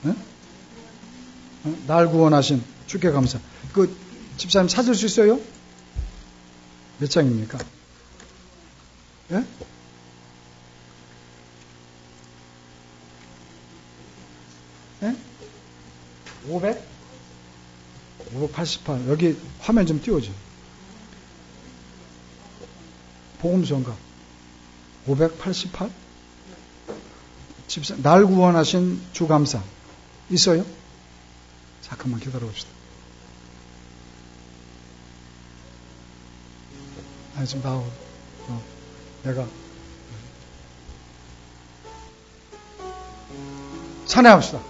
네? 날 구원하신 주께 감사. 그 집사님 찾을 수 있어요? 몇 장입니까? 예? 예? 588. 여기 화면 좀 띄워줘. 복음서인가? 588? 집사, 날 구원하신 주 감사. 있어요? 잠깐만 기다려 봅시다. 아니, 좀 나오. 내가. 찬양합시다.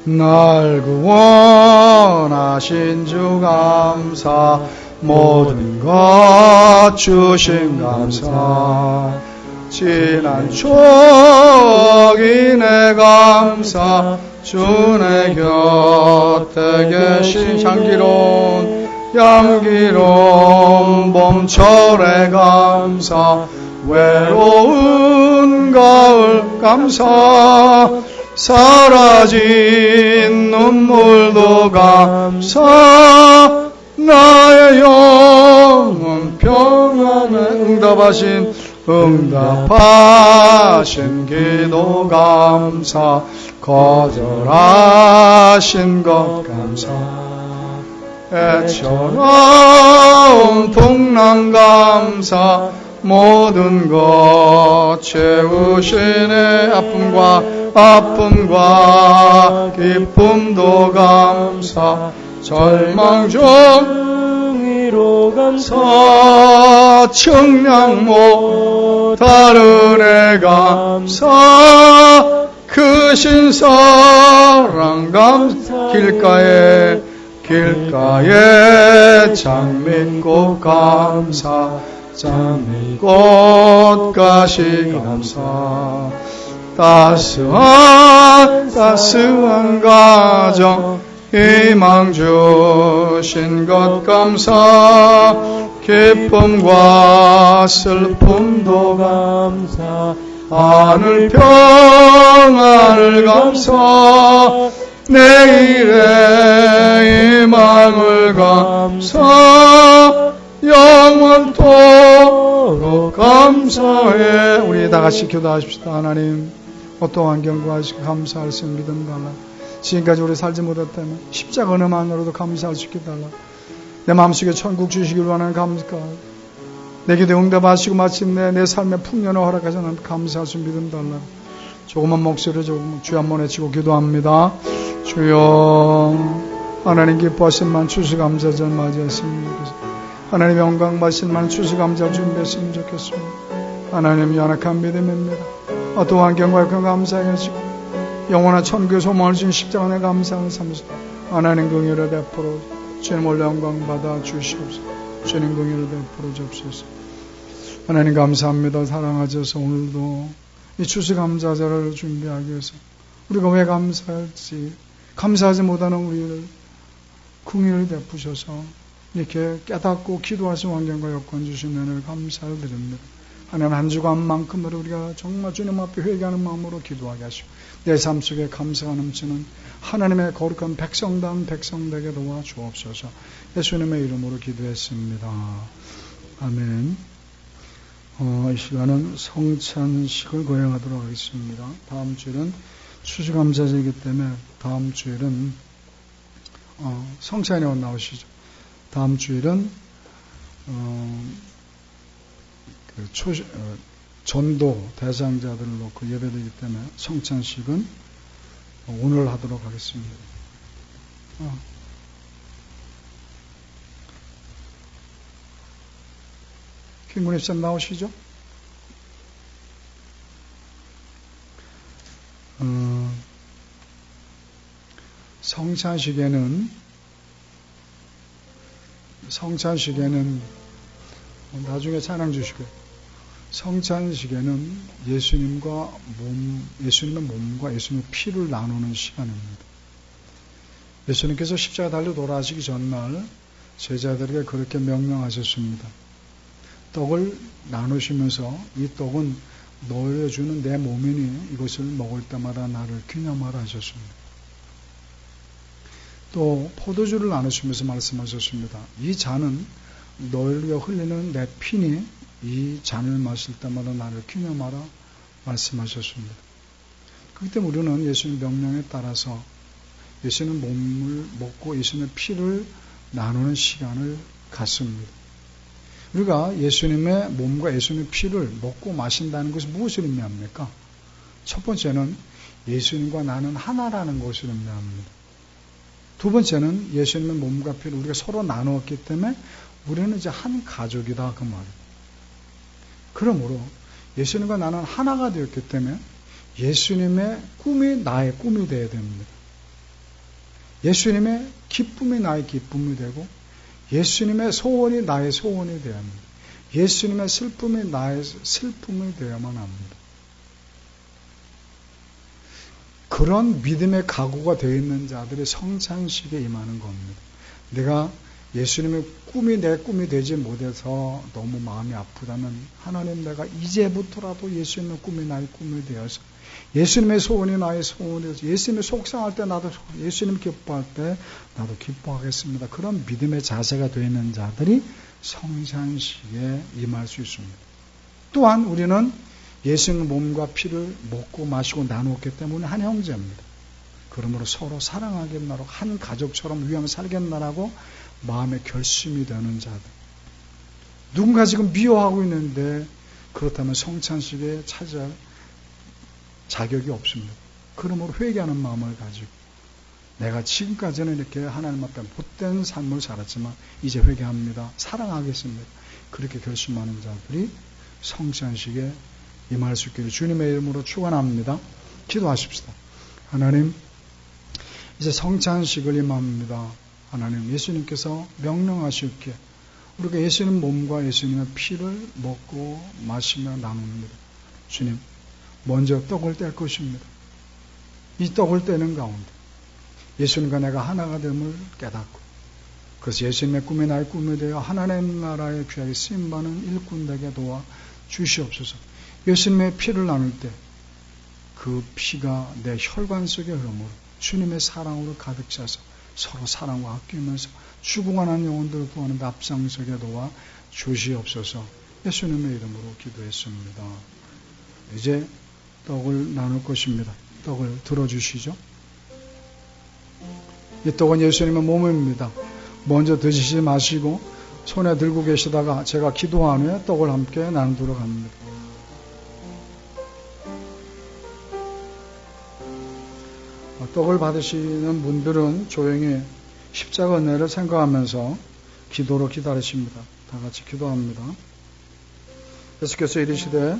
날 구원하신 주 감사 모든 것 주신 감사 지난 추억이 내 감사 주의 곁에 계신 향기로운 봄철의 감사 외로운 가을 감사 사라진 눈물도 감사 나의 영혼 평안에 응답하신 기도 감사 거절하신 것 감사 애처로운 풍랑 감사 모든 것 채우시네 아픔과 기쁨도 감사 절망 중 감사 청량 못하는 애 감사 크신 사랑 감사 길가에 장미꽃 감사 장미꽃 가시 감사 따스한 가정 희망 주신 것 감사 기쁨과 슬픔도 감사 하늘 평안을 감사 내일의 희망을 감사 영원토록 감사해. 우리 다 같이 기도하십시다. 하나님 어떤 환경과 감사할 수 있는 믿음 달라. 지금까지 우리 살지 못했다면 십자가 은혜만으로도 감사할 수 있게 달라. 내 마음속에 천국 주시길 원하는 감사 내 기도에 응답하시고 마침내 내 삶의 풍년을 허락하시는 감사할 수 있는 믿음 달라. 조그만 목소리로 조금 주여 한번 외치고 기도합니다. 주여 하나님 기뻐하신 추수감사절 맞이했으면 좋겠습니다. 하나님 영광 받으신 추수감사절 준비했으면 좋겠습니다. 하나님 연약한 믿음입니다. 어떤 환경과 감사해 주시고 영원한 천국의 소망을 주신 십자가에 감사하는 삶에서 하나님 긍휼을 베풀어 주님 올려 영광 받아 주시옵소서. 주님 긍휼을 베풀어 주옵소서. 하나님 감사합니다. 사랑하셔서 오늘도 이 추수감사절을 준비하기 위해서 우리가 왜 감사할지 감사하지 못하는 우리를 긍휼을 베푸셔서 이렇게 깨닫고 기도하신 환경과 여건 주신 은혜를 감사를 드립니다. 하나님 한 주간만큼으로 우리가 정말 주님 앞에 회개하는 마음으로 기도하게 하시고 내 삶 속에 감사가 넘치는 하나님의 거룩한 백성다운 백성 되게 도와주옵소서. 예수님의 이름으로 기도했습니다. 아멘. 이 시간은 성찬식을 거행하도록 하겠습니다. 다음 주일은 추수감사절이기 때문에 다음 주일은 성찬이 나오시죠. 다음 주일은 전도 대상자들을 놓고 예배드리기 때문에 성찬식은 오늘 하도록 하겠습니다. 김군희 쌤 나오시죠? 성찬식에는 나중에 찬양 주시고요. 성찬식에는 예수님의 몸과 예수님의 피를 나누는 시간입니다. 예수님께서 십자가 달려 돌아가시기 전날 제자들에게 그렇게 명령하셨습니다. 떡을 나누시면서 이 떡은 너희에게 주는 내 몸이니 이것을 먹을 때마다 나를 기념하라 하셨습니다. 또 포도주를 나누시면서 말씀하셨습니다. 이 잔은 너희를 위해 흘리는 내 피니 이 잔을 마실 때마다 나를 기념하라 말씀하셨습니다. 그렇기 때문에 우리는 예수님 명령에 따라서 예수님 몸을 먹고 예수님의 피를 나누는 시간을 갖습니다. 우리가 예수님의 몸과 예수님의 피를 먹고 마신다는 것이 무엇을 의미합니까? 첫 번째는 예수님과 나는 하나라는 것을 의미합니다. 두 번째는 예수님의 몸과 피를 우리가 서로 나누었기 때문에 우리는 이제 한 가족이다 그 말이에요. 그러므로 예수님과 나는 하나가 되었기 때문에 예수님의 꿈이 나의 꿈이 되어야 됩니다. 예수님의 기쁨이 나의 기쁨이 되고 예수님의 소원이 나의 소원이 되어야 합니다. 예수님의 슬픔이 나의 슬픔이 되어야만 합니다. 그런 믿음의 각오가 되어 있는 자들이 성찬식에 임하는 겁니다. 내가 예수님의 꿈이 내 꿈이 되지 못해서 너무 마음이 아프다면 하나님 내가 이제부터라도 예수님의 꿈이 나의 꿈이 되어서 예수님의 소원이 나의 소원이 되어서 예수님이 속상할 때 나도 예수님 기뻐할 때 나도 기뻐하겠습니다. 그런 믿음의 자세가 되어 있는 자들이 성찬식에 임할 수 있습니다. 또한 우리는 예수님의 몸과 피를 먹고 마시고 나누었기 때문에 한 형제입니다. 그러므로 서로 사랑하겠나라고 한 가족처럼 위하며 살겠나라고 마음의 결심이 되는 자들. 누군가 지금 미워하고 있는데 그렇다면 성찬식에 찾아갈 자격이 없습니다. 그러므로 회개하는 마음을 가지고 내가 지금까지는 이렇게 하나님 앞에 못된 삶을 살았지만 이제 회개합니다. 사랑하겠습니다. 그렇게 결심하는 자들이 성찬식에 임할 수 있기를 주님의 이름으로 축원합니다. 기도하십시다. 하나님, 이제 성찬식을 임합니다. 하나님, 예수님께서 명령하셨기에 우리가 예수님 몸과 예수님의 피를 먹고 마시며 나눕니다. 주님, 먼저 떡을 뗄 것입니다. 이 떡을 떼는 가운데 예수님과 내가 하나가 됨을 깨닫고 그래서 예수님의 꿈이 나의 꿈이 되어 하나님 나라의 귀하게 쓰임받는 일꾼 되게 도와 주시옵소서. 예수님의 피를 나눌 때 그 피가 내 혈관 속에 흐름으로 주님의 사랑으로 가득 차서 서로 사랑과 아끼면서 죽어가는 영혼들을 구하는 데 앞장서게 도와 주시옵소서. 예수님의 이름으로 기도했습니다. 이제 떡을 나눌 것입니다. 떡을 들어주시죠. 이 떡은 예수님의 몸입니다. 먼저 드시지 마시고 손에 들고 계시다가 제가 기도한 후에 떡을 함께 나누도록 합니다. 떡을 받으시는 분들은 조용히 십자가 은혜를 생각하면서 기도로 기다리십니다. 다 같이 기도합니다. 예수께서 이르시되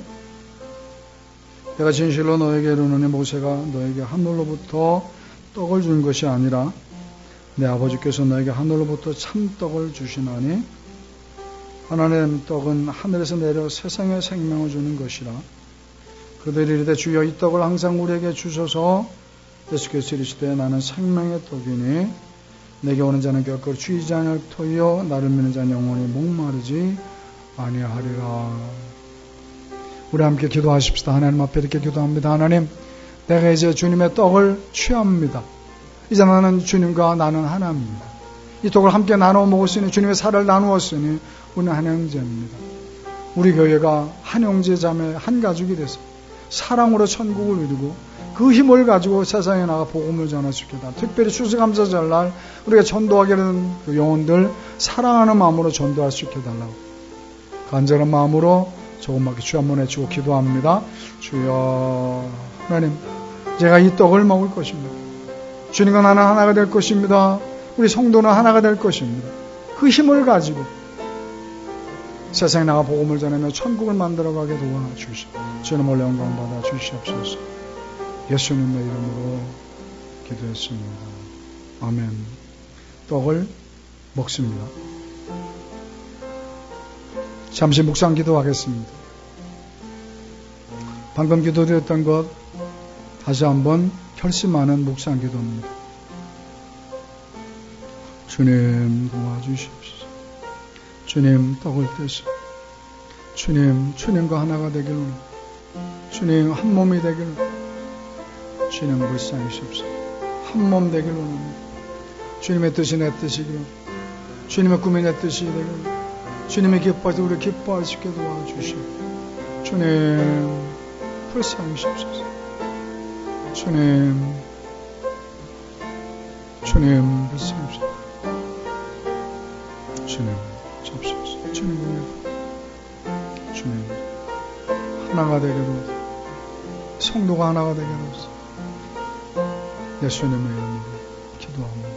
내가 진실로 너에게 이르노니 모세가 너에게 하늘로부터 떡을 준 것이 아니라 내 아버지께서 너에게 하늘로부터 참떡을 주시나니 하나님 떡은 하늘에서 내려 세상에 생명을 주는 것이라. 그들이 이르되 주여 이 떡을 항상 우리에게 주소서. 예수께서 이르시되 나는 생명의 떡이니 내게 오는 자는 결코 취하지 않을 터이요 나를 믿는 자는 영원히 목마르지 아니하리라. 우리 함께 기도하십시다. 하나님 앞에 이렇게 기도합니다. 하나님, 내가 이제 주님의 떡을 취합니다. 이제 나는 주님과 나는 하나입니다. 이 떡을 함께 나누어 먹었으니 주님의 살을 나누었으니 우리는 한 형제입니다. 우리 교회가 한 형제 자매 한 가족이 돼서 사랑으로 천국을 이루고 그 힘을 가지고 세상에 나가 복음을 전할 수 있게 달라. 특별히 추수감사절 날 우리가 전도하게 되는 그 영혼들 사랑하는 마음으로 전도할 수 있게 달라고 간절한 마음으로 조금밖에 주 한번 외치고 기도합니다. 주여 하나님, 제가 이 떡을 먹을 것입니다. 주님과 나는 하나가 될 것입니다. 우리 성도는 하나가 될 것입니다. 그 힘을 가지고 세상에 나가 복음을 전하며 천국을 만들어가게 도와주시고 주님 올려 영광 받아 주시옵소서. 예수님의 이름으로 기도했습니다. 아멘. 떡을 먹습니다. 잠시 묵상 기도하겠습니다. 방금 기도드렸던 것 다시 한번 결심하는 묵상 기도입니다. 주님 도와주십시오. 주님 떡을 떼시. 주님, 주님과 하나가 되길 원합니다. 주님 한 몸이 되길 원합니다. 주님 불쌍히십시오. 한 몸 되길 원합니다. 주님의 뜻이 내 뜻이기로, 주님의 꿈이 내 뜻이 되길 원합니다. 주님이 기뻐하셔서 우리 기뻐할 수 있게 도와주시오. 주님 불쌍히십시오. 주님 불쌍히십시오. 주님 잡수옵소서. 주님 하나가 되게 도와주옵소서. 성도가 하나가 되게 도와주옵소서. 예수님의 이름으로 기도합니다.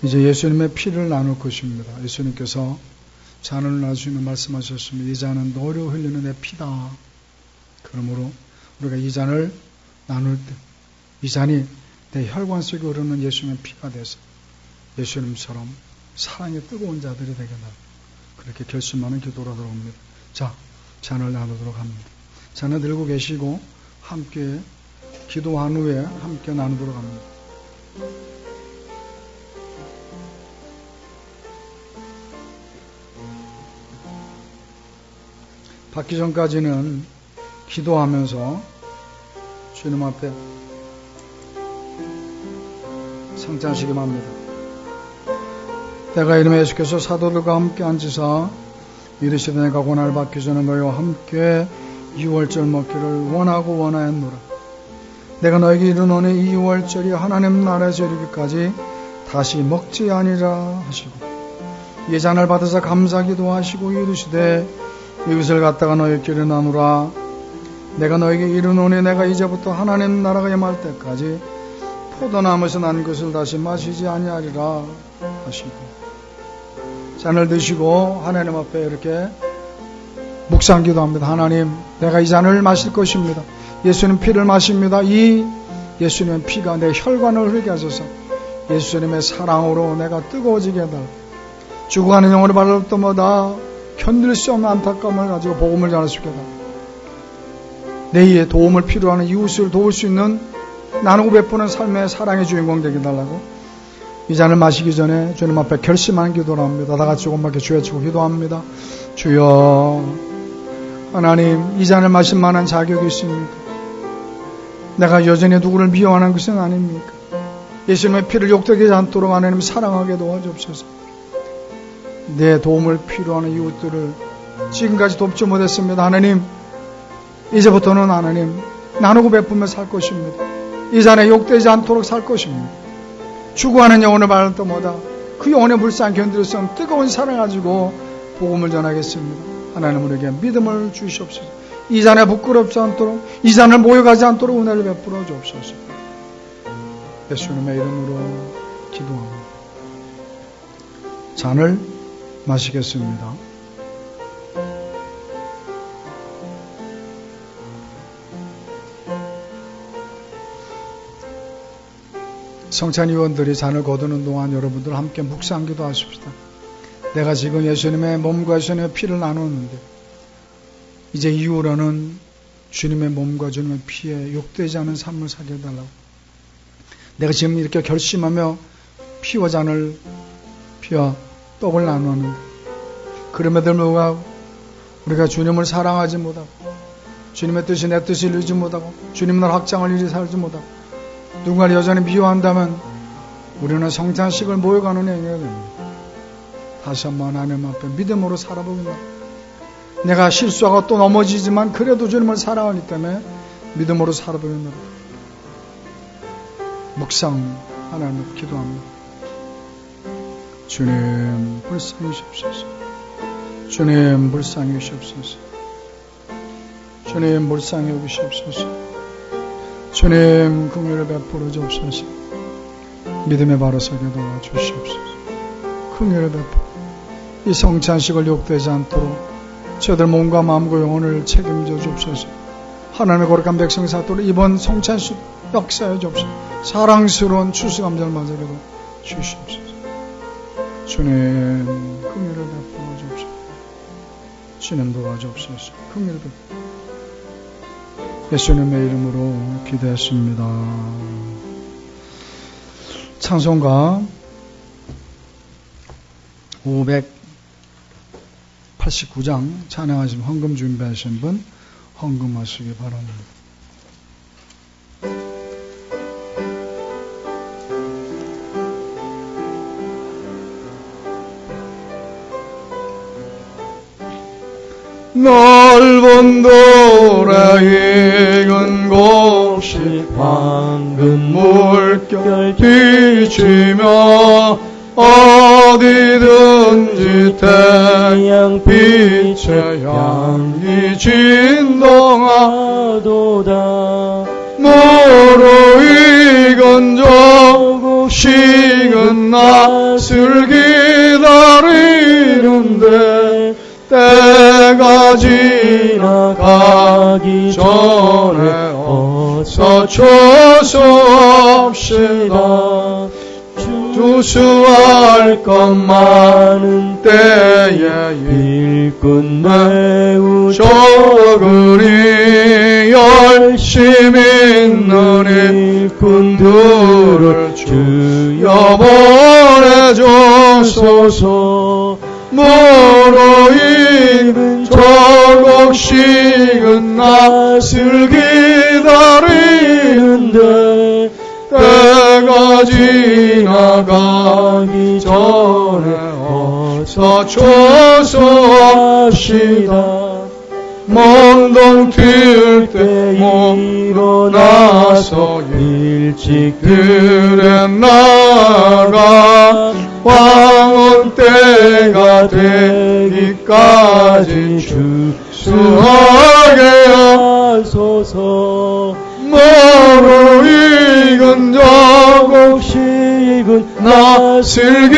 이제 예수님의 피를 나눌 것입니다. 예수님께서 잔을 나주시는 말씀하셨습니다. 이 잔은 너로 흘리는 내 피다. 그러므로 우리가 이 잔을 나눌 때 이 잔이 내 혈관 속에 흐르는 예수님의 피가 돼서 예수님처럼 사랑의 뜨거운 자들이 되게 하라. 그렇게 결심하는 기도로 들어옵니다. 자, 잔을 나누도록 합니다. 잔을 들고 계시고 함께 기도한 후에 함께 나누도록 합니다. 받기 전까지는 기도하면서 주님 앞에 성찬하시기만 합니다. 때가 이름에 예수께서 사도들과 함께 앉으사 이르시되 내가 고난을 받기 전에 너희와 함께 유월절 먹기를 원하고 원하였노라. 내가 너에게 이르노니 이 유월절이 하나님 나라에서 이르기까지 다시 먹지 아니라 하시고 이 잔을 받아서 감사기도 하시고 이르시되 이것을 갖다가 너희끼리 나누라. 내가 너에게 이르노니 내가 이제부터 하나님 나라가 임할 때까지 포도나무에서 난 것을 다시 마시지 아니하리라 하시고 잔을 드시고 하나님 앞에 이렇게 묵상 기도합니다. 하나님, 내가 이 잔을 마실 것입니다. 예수님 피를 마십니다. 이 예수님의 피가 내 혈관을 흐르게 하셔서 예수님의 사랑으로 내가 뜨거워지게 해달라. 죽어가는 영혼을 바랄 때마다 견딜 수 없는 안타까움을 가지고 복음을 전할 수 있게 해달라. 내 도움을 필요하는 이웃을 도울 수 있는 나누고 베푸는 삶의 사랑의 주인공 되게 해달라고 이 잔을 마시기 전에 주님 앞에 결심하는 기도를 합니다. 다 같이 조금밖에 주여 외치고 기도합니다. 주여, 하나님, 이 잔을 마실 만한 자격이 있습니까? 내가 여전히 누구를 미워하는 것은 아닙니까? 예수님의 피를 욕되게 않도록 하나님 사랑하게 도와주옵소서. 내 도움을 필요하는 이웃들을 지금까지 돕지 못했습니다. 하나님, 이제부터는 하나님 나누고 베푸며 살 것입니다. 이 잔에 욕되지 않도록 살 것입니다. 죽어가는 영혼을 바랄 때마다 그 영혼의 불쌍히 견딜 수 없는 뜨거운 사랑을 가지고 복음을 전하겠습니다. 하나님 우리에게 믿음을 주시옵소서. 이 잔에 부끄럽지 않도록, 이 잔을 모여가지 않도록 은혜를 베풀어 주옵소서. 예수님의 이름으로 기도합니다. 잔을 마시겠습니다. 성찬위원들이 잔을 거두는 동안 여러분들 함께 묵상기도 하십시다. 내가 지금 예수님의 몸과 예수님의 피를 나누는데 이제 이후로는 주님의 몸과 주님의 피에 욕되지 않은 삶을 살게 해달라고. 내가 지금 이렇게 결심하며 피와 잔을, 피와 떡을 나누는데 그럼에도 불구하고 우리가 주님을 사랑하지 못하고 주님의 뜻이 내 뜻을 이루지 못하고 주님 나라 확장을 이루지 살지 못하고 누군가를 여전히 미워한다면 우리는 성찬식을 모여가는 행위가 됩니다. 다시 한번 하나님 앞에 믿음으로 살아보겠다. 내가 실수하고 또 넘어지지만 그래도 주님을 사랑하기 때문에 믿음으로 살아보겠다. 묵상 하나님 기도합니다. 주님 불쌍히 주옵소서. 주님 불쌍히 주옵소서. 주님 불쌍히 여기시옵소서. 주님 긍휼을 베풀어 주옵소서. 믿음의 바로 서게 도와주시옵소서. 긍휼을 베풀어 이 성찬식을 욕되지 않도록 저들 몸과 마음과 영혼을 책임져 주옵소서. 하나님의 거룩한 백성 사도를 이번 성찬식 역사해 주옵소서. 사랑스러운 추수감사를 맞아도 주시옵소서. 주님 긍휼을 베풀어 주옵소서. 주님 도와주옵소서. 긍휼을 베풀어 예수님의 이름으로 기도했습니다. 찬송가 589장 찬양하시면 헌금 준비하신 분 헌금하시기 바랍니다. 넓은 돌에 익은 곳이 황금 물결 비추며 어디든지 태양 빛의 향이 진동하도다. 무르익은 조국 식은 낯을 기다리는데 때가 지나가기 전에 어서 초소합시다. 주수할 것 많은 때에 일꾼 매우 적으니 열심히 있는 일꾼들을 주여 보내줘소서. 무르익은 조국식은 낯을 기다리는데 때가 지나가기 전에 어서 초소합시다. 먼동 튈 때 일어나서 일찍 들에 나가 황혼 때가 되기까지 주수하게 하소서. 무르익은 조국식은 낯을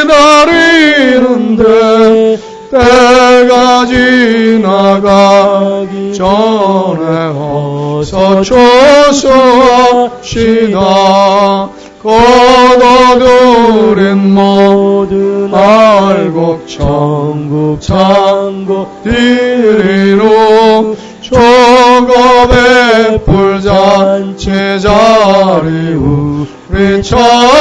기다리는데 때가 지나가기 전에 어서 초소합시다. 거둬들인 모든 알곡 천국 창고 이리로 초겁의 불잔치 자리 우리 참여하겠네.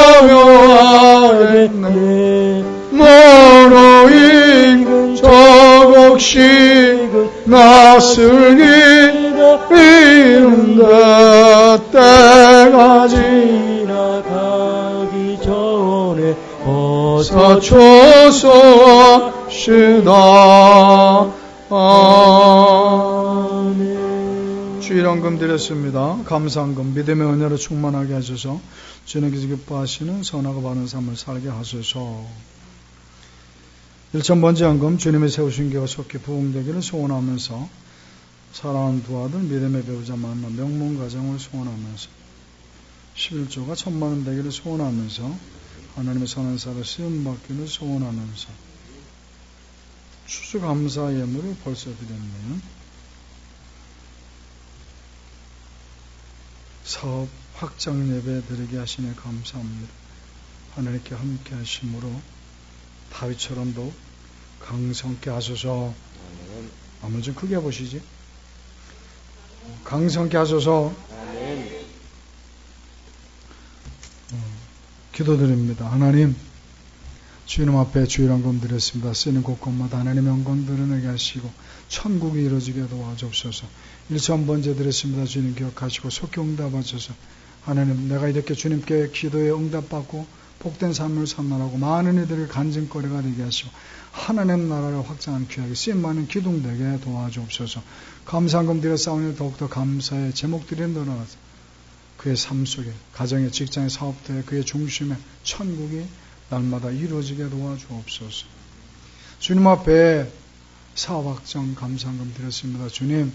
무르익은 조국식은 낯을 기다리는데 때가 지나가기 전에 어서 초소합시다. 아멘. 주일헌금 드렸습니다. 감사헌금 믿음의 은혜로 충만하게 하셔서 주님께서 기뻐하시는 선하고 바른 삶을 살게 하소서. 1,000번째 헌금 주님이 세우신 교회가 속히 부흥되기를 소원하면서 사랑하는 두 아들 믿음의 배우자 만나 명문 가정을 소원하면서 11조가 1,000만원 되기를 소원하면서 하나님의 선한 사로 시험받기를 소원하면서 추수감사 예물을 벌써 드렸네요. 사업 확장 예배 드리게 하시니 감사합니다. 하나님께 함께 하심으로 다윗처럼 더욱 강성케 하소서. 한번 좀 크게 보시지. 강성케 하소서. 기도드립니다. 하나님, 주님 앞에 주일헌금 드렸습니다. 쓰는 곳곳마다 하나님의 영광 드러내게 하시고 천국이 이루어지게 도와주옵소서. 1,000번째 드렸습니다. 주님 기억하시고 속히 응답하셔서 하나님, 내가 이렇게 주님께 기도에 응답받고 복된 삶을 산나라고 많은 이들의 간증거리가 되게 하시고 하나님 나라를 확장하는 귀하게 쓰임많은 기둥되게 도와주옵소서. 감사헌금 드려 싸우니 더욱더 감사의 제목들이 늘어나서 그의 삶 속에 가정의 직장의 사업터에 그의 중심에 천국이 날마다 이루어지게 도와주옵소서. 주님 앞에 사업 확장 감사헌금 드렸습니다. 주님,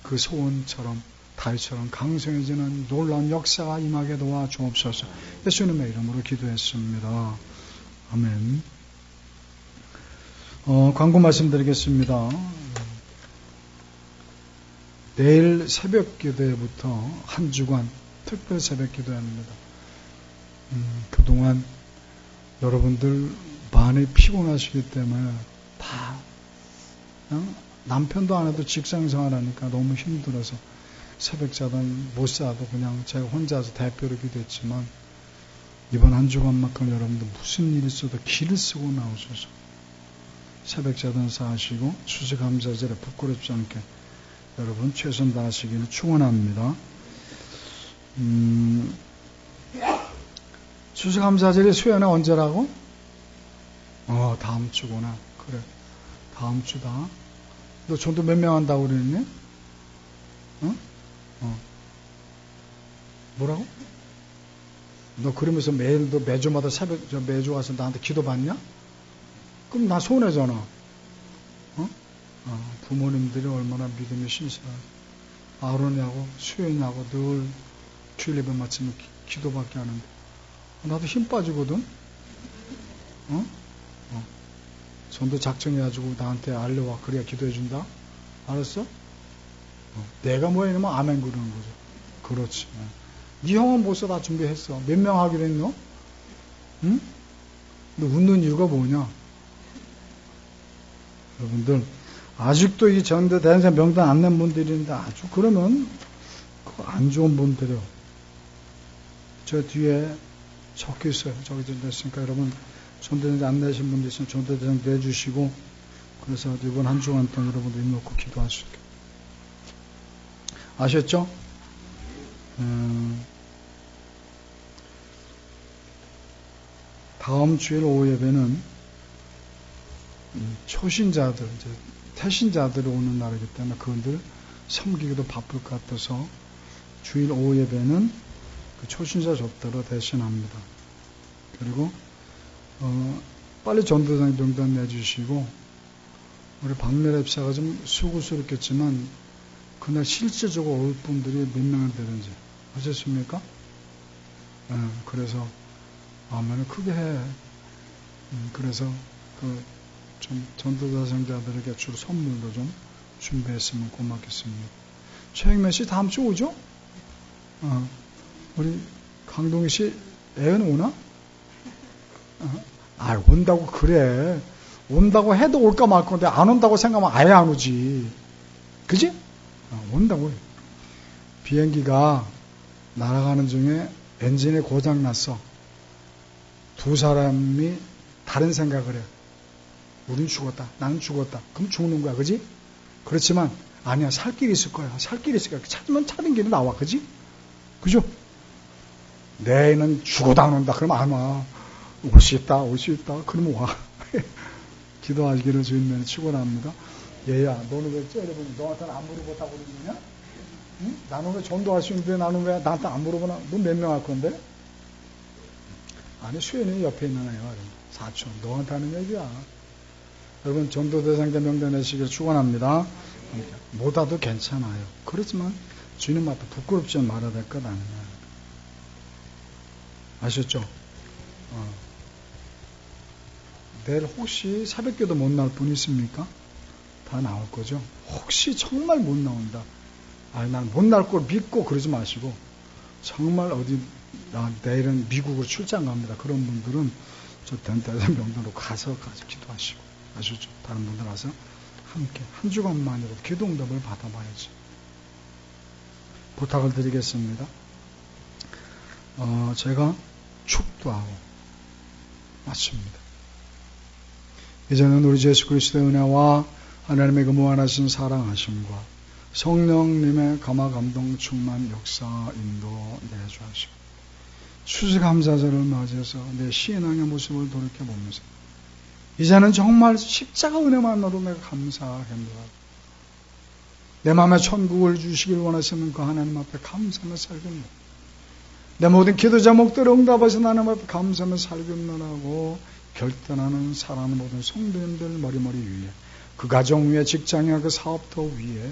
그 소원처럼 다윗처럼 강성해지는 놀라운 역사가 임하게 도와주옵소서. 예수님의 이름으로 기도했습니다. 아멘. 광고 말씀드리겠습니다. 내일 새벽 기도회부터 한 주간 특별 새벽 기도합니다. 그동안 여러분들 많이 피곤하시기 때문에 다 남편도 안 해도 직장 생활하니까 너무 힘들어서 새벽 자든 못 자도 그냥 제가 혼자서 대표로 기도했지만 이번 한 주간만큼 여러분들 무슨 일이 있어도 기를 쓰고 나오셔서 새벽 자든 사시고 추수감사절에 부끄럽지 않게 여러분 최선 다하시기를 축원합니다. 추수감사절이 수요일은 언제라고? 다음 주구나. 그래, 다음 주다. 너 전도 몇 명 한다고 그랬니? 뭐라고? 너 그러면서 너 매주마다 새벽 매주 와서 나한테 기도 받냐? 그럼 나 손해잖아. 부모님들이 얼마나 믿음이 신실한. 아론이하고 수연이하고 늘 주일 예배 마치면 기도밖에 하는데 나도 힘 빠지거든. 전도 작정해가지고 나한테 알려와. 그래야 기도해준다. 알았어? 내가 뭐 해놓으면 아멘 그러는 거죠. 그렇지. 네 형은 벌써 다 준비했어. 몇 명 하기로 했노? 응? 너 웃는 이유가 뭐냐? 여러분들 아직도 이 전도 대행사 명단 안 낸 분들이 있는데 아주 그러면 그거 안 좋은 분들이요. 저 뒤에 적혀 있어요. 저기 됐으니까 여러분 전도대장 안 내신 분들 있으면 전도대장 내주시고 그래서 이번 한 주간 동안 여러분들 입 놓고 기도하시게. 아셨죠? 다음 주일 오후 예배는 초신자들, 이제 태신자들이 오는 날이기 때문에 그분들 섬기기도 바쁠 것 같아서 주일 오후 예배는 그 초신자 접대로 대신합니다. 그리고 빨리 전도당 명단 내주시고 우리 박미래 집사가 좀 수고스럽겠지만 그날 실질적으로 올 분들이 몇 명이 되는지 아셨습니까? 그래서 아멘을 크게 해. 그래서 그 좀 전도자생자들에게 주로 선물도 좀 준비했으면 고맙겠습니다. 최영면 씨 다음 주 오죠? 우리 강동희 씨 애는 오나? 온다고 그래. 온다고 해도 올까 말 건데 안 온다고 생각하면 아예 안 오지. 그지? 온다고. 비행기가 날아가는 중에 엔진에 고장 났어. 두 사람이 다른 생각을 해. 우린 죽었다. 나는 죽었다. 그럼 죽는 거야. 그지? 그렇지만 아니야. 살 길이 있을 거야. 살 길이 있을 거야. 찾으면 찾은 길이 나와. 그지? 그죠? 내 애는 죽어도 안 온다. 그러면 안 와. 올 수 있다. 올 수 있다. 그러면 와. 기도하시기를 주님께 축원합니다. 얘야, 너는 왜 째려보니 너한테는 안 물어봤다고 그러느냐? 응? 나는 왜 전도할 수 있는데 나는 왜 나한테 안 물어보나? 너 몇 명 할 건데? 아니, 수연이 옆에 있는 애가 사촌. 너한테 하는 얘기야. 여러분, 전도 대상자 명단 내시길 축원합니다. 못 와도 괜찮아요. 그렇지만 주님 앞에 부끄럽지 말아야 될 것 아니냐. 아셨죠? 내일 혹시 새벽기도 못 나올 분 있습니까? 다 나올 거죠? 혹시 정말 못 나온다. 난 못 나올 걸 믿고 그러지 마시고 정말 어디 내일은 미국으로 출장 갑니다. 그런 분들은 저 대상 명단으로 가서 기도하시고 아시죠? 다른 분들 와서 함께 한 주간만이라도 기도 응답을 받아봐야지. 부탁을 드리겠습니다. 제가 축도하고 마칩니다. 이제는 우리 예수 그리스도의 은혜와 하나님의 그 무한하신 사랑하심과 성령님의 감화 감동 충만 역사 인도 내주하시고 추수감사절을 맞이해서 내 신앙의 모습을 돌이켜보면서 이제는 정말 십자가 은혜만으로 내가 감사합니다. 내 마음에 천국을 주시길 원하시는 그 하나님 앞에 감사하며 살겠노라. 내 모든 기도 제목들을 응답하신 하나님 앞에 감사하며 살겠노라고 결단하는 사랑하는 모든 성도님들 머리머리 위에 그 가정 위에 직장이나 그 사업터 위에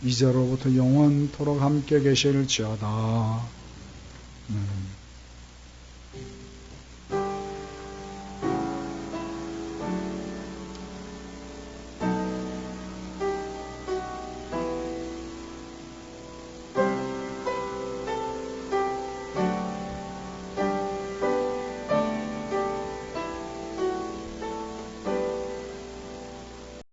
이제로부터 영원토록 함께 계실지어다.